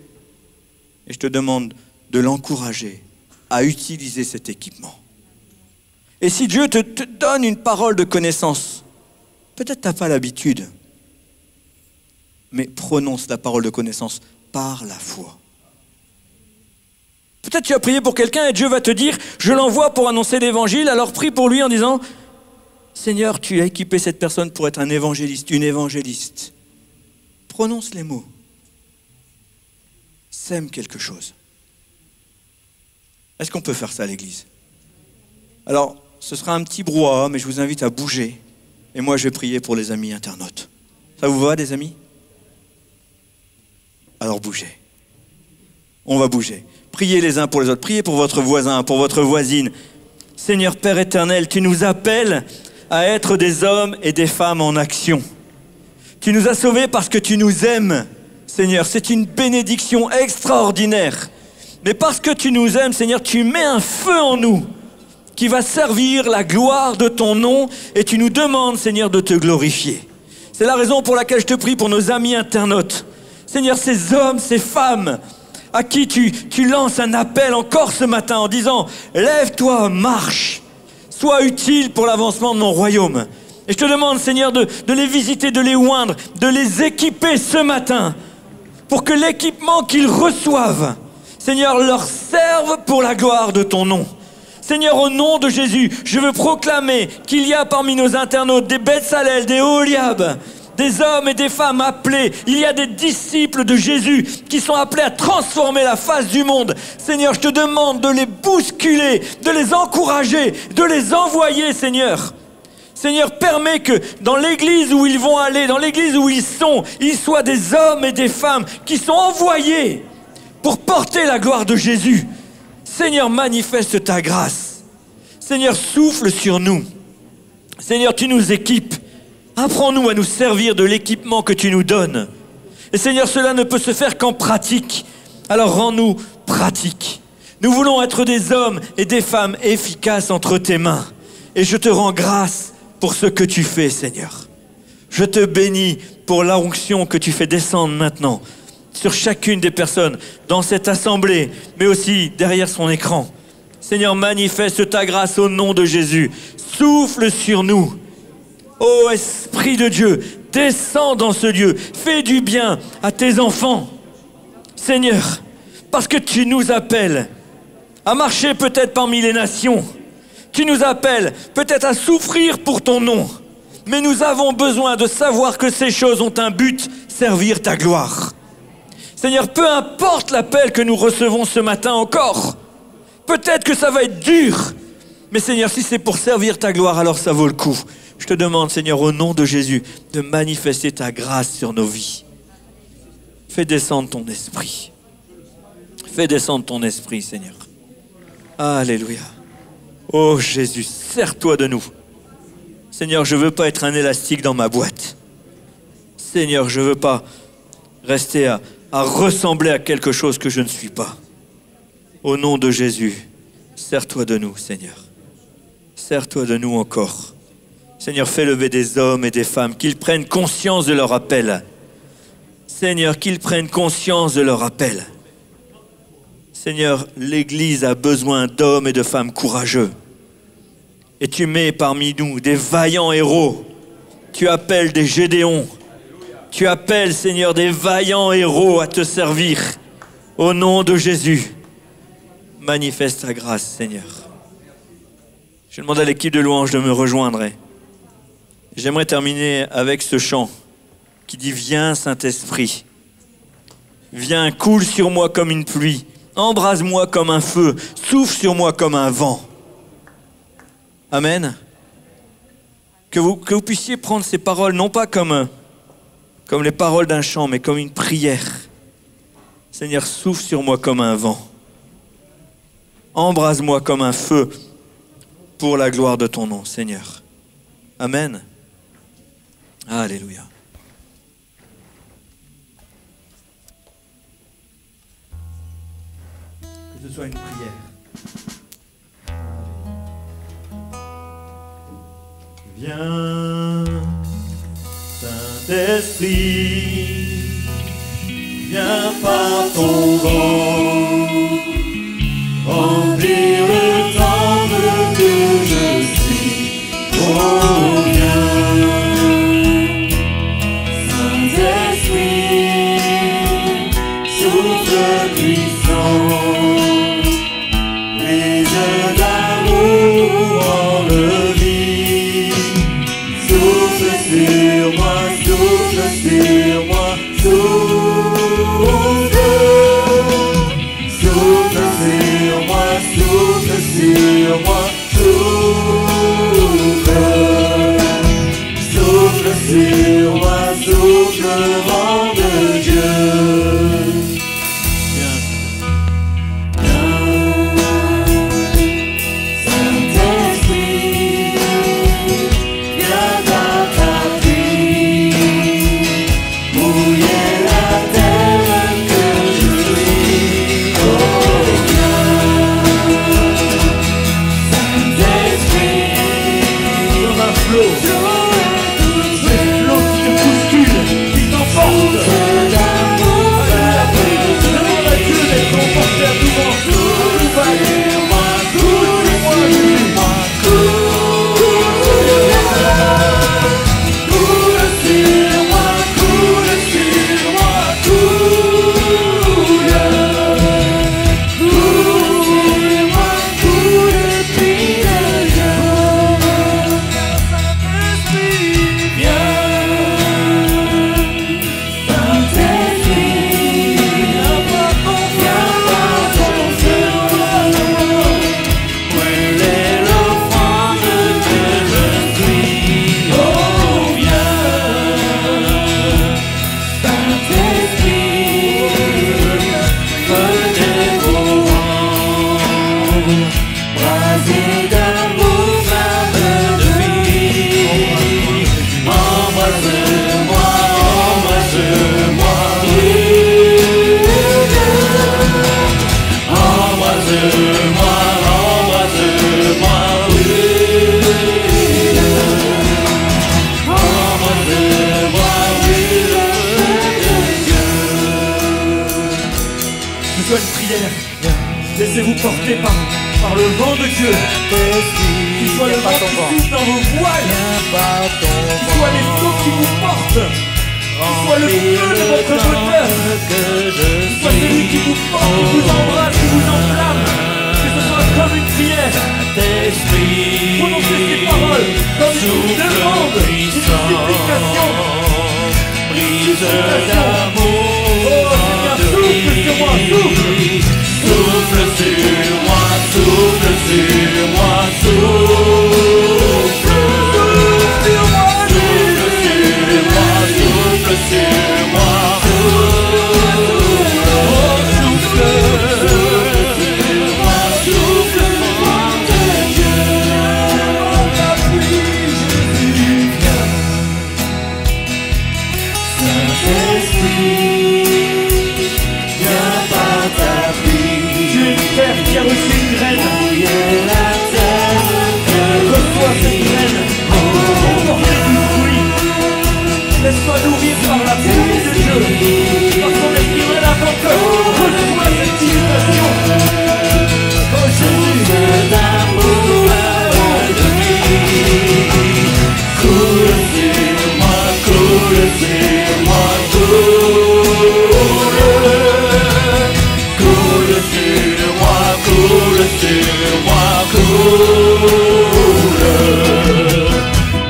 Et je te demande de l'encourager à utiliser cet équipement. Et si Dieu te donne une parole de connaissance, peut-être tu n'as pas l'habitude, mais prononce la parole de connaissance par la foi. Peut-être tu as prié pour quelqu'un et Dieu va te dire, je l'envoie pour annoncer l'évangile, alors prie pour lui en disant, Seigneur, tu as équipé cette personne pour être un évangéliste, une évangéliste. Prononce les mots. Sème quelque chose. Est-ce qu'on peut faire ça à l'église? Alors, ce sera un petit brouhaha, mais je vous invite à bouger. Et moi, je vais prier pour les amis internautes. Ça vous va, des amis? Alors bougez. On va bouger. Priez les uns pour les autres. Priez pour votre voisin, pour votre voisine. Seigneur Père éternel, tu nous appelles à être des hommes et des femmes en action. Tu nous as sauvés parce que tu nous aimes, Seigneur. C'est une bénédiction extraordinaire. Mais parce que tu nous aimes, Seigneur, tu mets un feu en nous qui va servir la gloire de ton nom et tu nous demandes, Seigneur, de te glorifier. C'est la raison pour laquelle je te prie pour nos amis internautes. Seigneur, ces hommes, ces femmes à qui tu lances un appel encore ce matin en disant « Lève-toi, marche, sois utile pour l'avancement de mon royaume. » Et je te demande, Seigneur, de les visiter, de les oindre, de les équiper ce matin pour que l'équipement qu'ils reçoivent, Seigneur, leur serve pour la gloire de ton nom. Seigneur, au nom de Jésus, je veux proclamer qu'il y a parmi nos internautes des Beth-Salel, des Oholiab, des hommes et des femmes appelés. Il y a des disciples de Jésus qui sont appelés à transformer la face du monde. Seigneur, je te demande de les bousculer, de les encourager, de les envoyer, Seigneur. Seigneur, permets que dans l'église où ils vont aller, dans l'église où ils soient des hommes et des femmes qui sont envoyés pour porter la gloire de Jésus. Seigneur, manifeste ta grâce. Seigneur, souffle sur nous. Seigneur, tu nous équipes. Apprends-nous à nous servir de l'équipement que tu nous donnes. Et Seigneur, cela ne peut se faire qu'en pratique. Alors rends-nous pratiques. Nous voulons être des hommes et des femmes efficaces entre tes mains. Et je te rends grâce pour ce que tu fais, Seigneur. Je te bénis pour l'onction que tu fais descendre maintenant sur chacune des personnes dans cette assemblée, mais aussi derrière son écran. Seigneur, manifeste ta grâce au nom de Jésus. Souffle sur nous. Ô Esprit de Dieu, descends dans ce lieu. Fais du bien à tes enfants. Seigneur, parce que tu nous appelles à marcher peut-être parmi les nations. Tu nous appelles peut-être à souffrir pour ton nom. Mais nous avons besoin de savoir que ces choses ont un but, servir ta gloire. Seigneur, peu importe l'appel que nous recevons ce matin encore, peut-être que ça va être dur, mais Seigneur, si c'est pour servir ta gloire, alors ça vaut le coup. Je te demande, Seigneur, au nom de Jésus, de manifester ta grâce sur nos vies. Fais descendre ton esprit. Fais descendre ton esprit, Seigneur. Alléluia. Oh Jésus, sers-toi de nous. Seigneur, je ne veux pas être un élastique dans ma boîte. Seigneur, je ne veux pas rester à ressembler à quelque chose que je ne suis pas. Au nom de Jésus, sers-toi de nous, Seigneur. Sers-toi de nous encore. Seigneur, fais lever des hommes et des femmes, qu'ils prennent conscience de leur appel. Seigneur, qu'ils prennent conscience de leur appel. Seigneur, l'Église a besoin d'hommes et de femmes courageux. Et tu mets parmi nous des vaillants héros. Tu appelles des Gédéons. Tu appelles, Seigneur, des vaillants héros à te servir. Au nom de Jésus, manifeste ta grâce, Seigneur. Je demande à l'équipe de louange de me rejoindre. J'aimerais terminer avec ce chant qui dit « Viens, Saint-Esprit. Viens, coule sur moi comme une pluie. Embrase-moi comme un feu. Souffle sur moi comme un vent. » Amen. Que vous puissiez prendre ces paroles, non pas comme les paroles d'un chant, mais comme une prière. Seigneur, souffle sur moi comme un vent. Embrase-moi comme un feu pour la gloire de ton nom, Seigneur. Amen. Alléluia. Que ce soit une prière. Viens, Saint-Esprit, viens par ton vent, remplir le temple que je suis. Oh, viens, Saint-Esprit, souffle puissant, brise d'amour en le vide. Souffle sur moi, souffle sur moi, souffle. Souffle sur moi, souffle sur moi, souffle. Souffle sur moi, souffle vent de Dieu. Laissez-vous porter par le vent de Dieu. Qu'il soit le vent qui souffle dans vos voiles. Qu'il soit les flots qui vous portent. Qu'il soit le feu de votre moteur. Qu'il soit celui qui vous porte, qui vous embrasse, qui vous enflamme. Que ce qui a reçu une graine, reçois cette graine pour porter du fruit. Laisse-toi nourrir par la pluie de Dieu, par son esprit révélateur. Reçois cette invitation. Oh Jésus, d'amour de vie, coule sur moi, coule sur moi, coule sur moi, coule sur moi,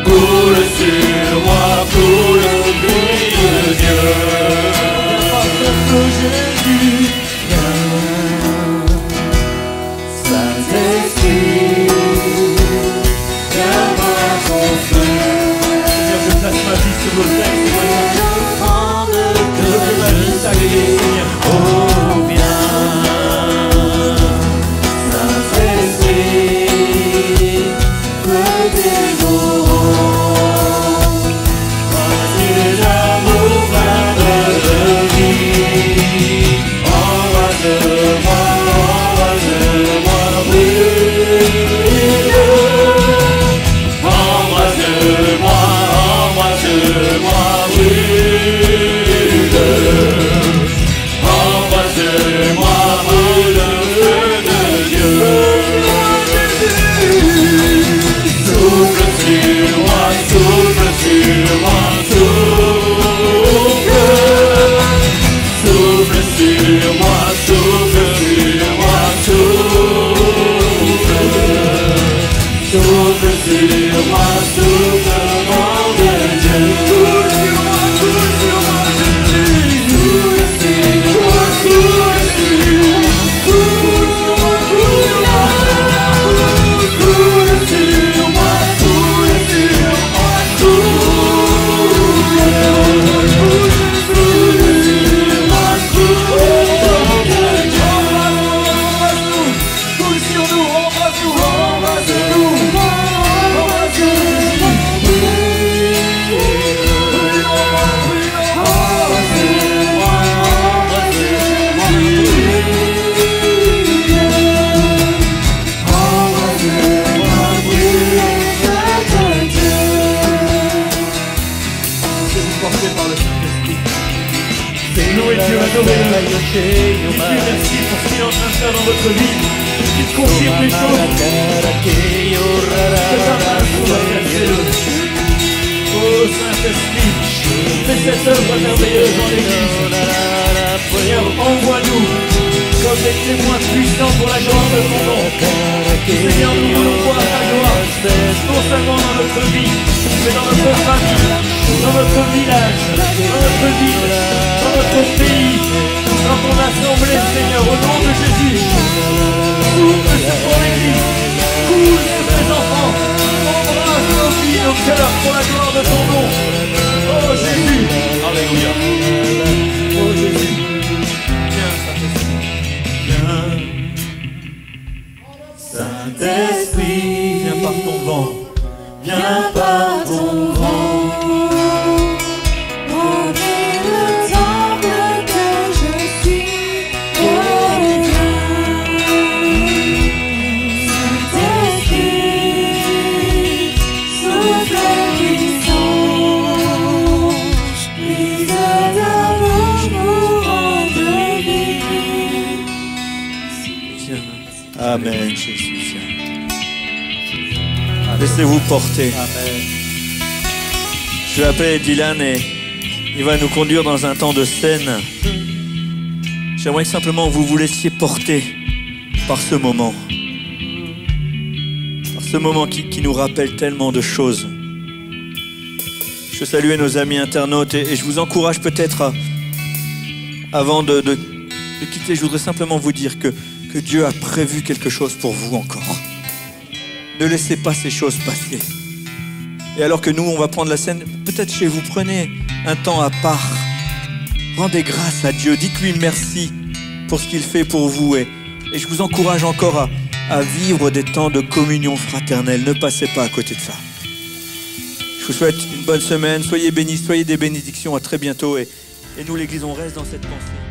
coule sur moi, coule l'Esprit de Dieu. Jésus, Saint-Esprit, viens voir ton feu. Seigneur, je place ma vie sur l'autel, je fais ma vie sacrée, Seigneur. Oh, viens, Saint-Esprit, me dévorons. Voici l'amour plein de vie. Embrasse-moi, embrasse-moi, brûle. Embrasse-moi, embrasse-moi, brûle. Embrasse-moi, brûle le feu de Dieu. Souffle sur moi, souffle sur moi, souffle. Souffle sur moi, souffle sur moi, souffle. Souffle sur moi, souffle nom de Dieu. Coule sur moi, Jésus. Coule sur moi, coule sur moi, coule sur moi, coule sur moi, coule sur moi, coule sur nous, embrasse-nous, embrasse-nous, porté par le Saint-Esprit. Louez Dieu, adorez-le. Dites-lui merci pour ce qu'il est en train de faire dans votre vie. Il confirme les choses. Que ta main soit versée. Oh Saint-Esprit, fais cette œuvre merveilleuse dans l'Église. Seigneur, envoie-nous comme des témoins puissants pour la gloire de ton nom. Seigneur, nous voulons voir ta gloire, non seulement dans notre vie, mais dans notre famille, dans notre village, dans notre ville, dans notre pays, dans ton assemblée, Seigneur, au nom de Jésus. Souffle sur ton Église, coule sur tes enfants, embrasse nos vies, nos cœurs pour la gloire de ton nom. Oh Jésus, alléluia. Oh Jésus, viens Saint-Esprit, viens. Saint-Esprit, viens par ton vent, viens par ton vent. Amen, Jésus. Laissez-vous porter. Amen. Je vais appeler Dylan et il va nous conduire dans un temps de scène. J'aimerais que simplement vous vous laissiez porter par ce moment. Par ce moment qui nous rappelle tellement de choses. Je salue nos amis internautes et je vous encourage peut-être avant de quitter, je voudrais simplement vous dire que Dieu a prévu quelque chose pour vous encore. Ne laissez pas ces choses passer. Et alors que nous, on va prendre la scène, peut-être chez vous, prenez un temps à part. Rendez grâce à Dieu. Dites-lui merci pour ce qu'il fait pour vous. Et je vous encourage encore à vivre des temps de communion fraternelle. Ne passez pas à côté de ça. Je vous souhaite une bonne semaine. Soyez bénis, soyez des bénédictions. À très bientôt. Et nous, l'Église, on reste dans cette pensée.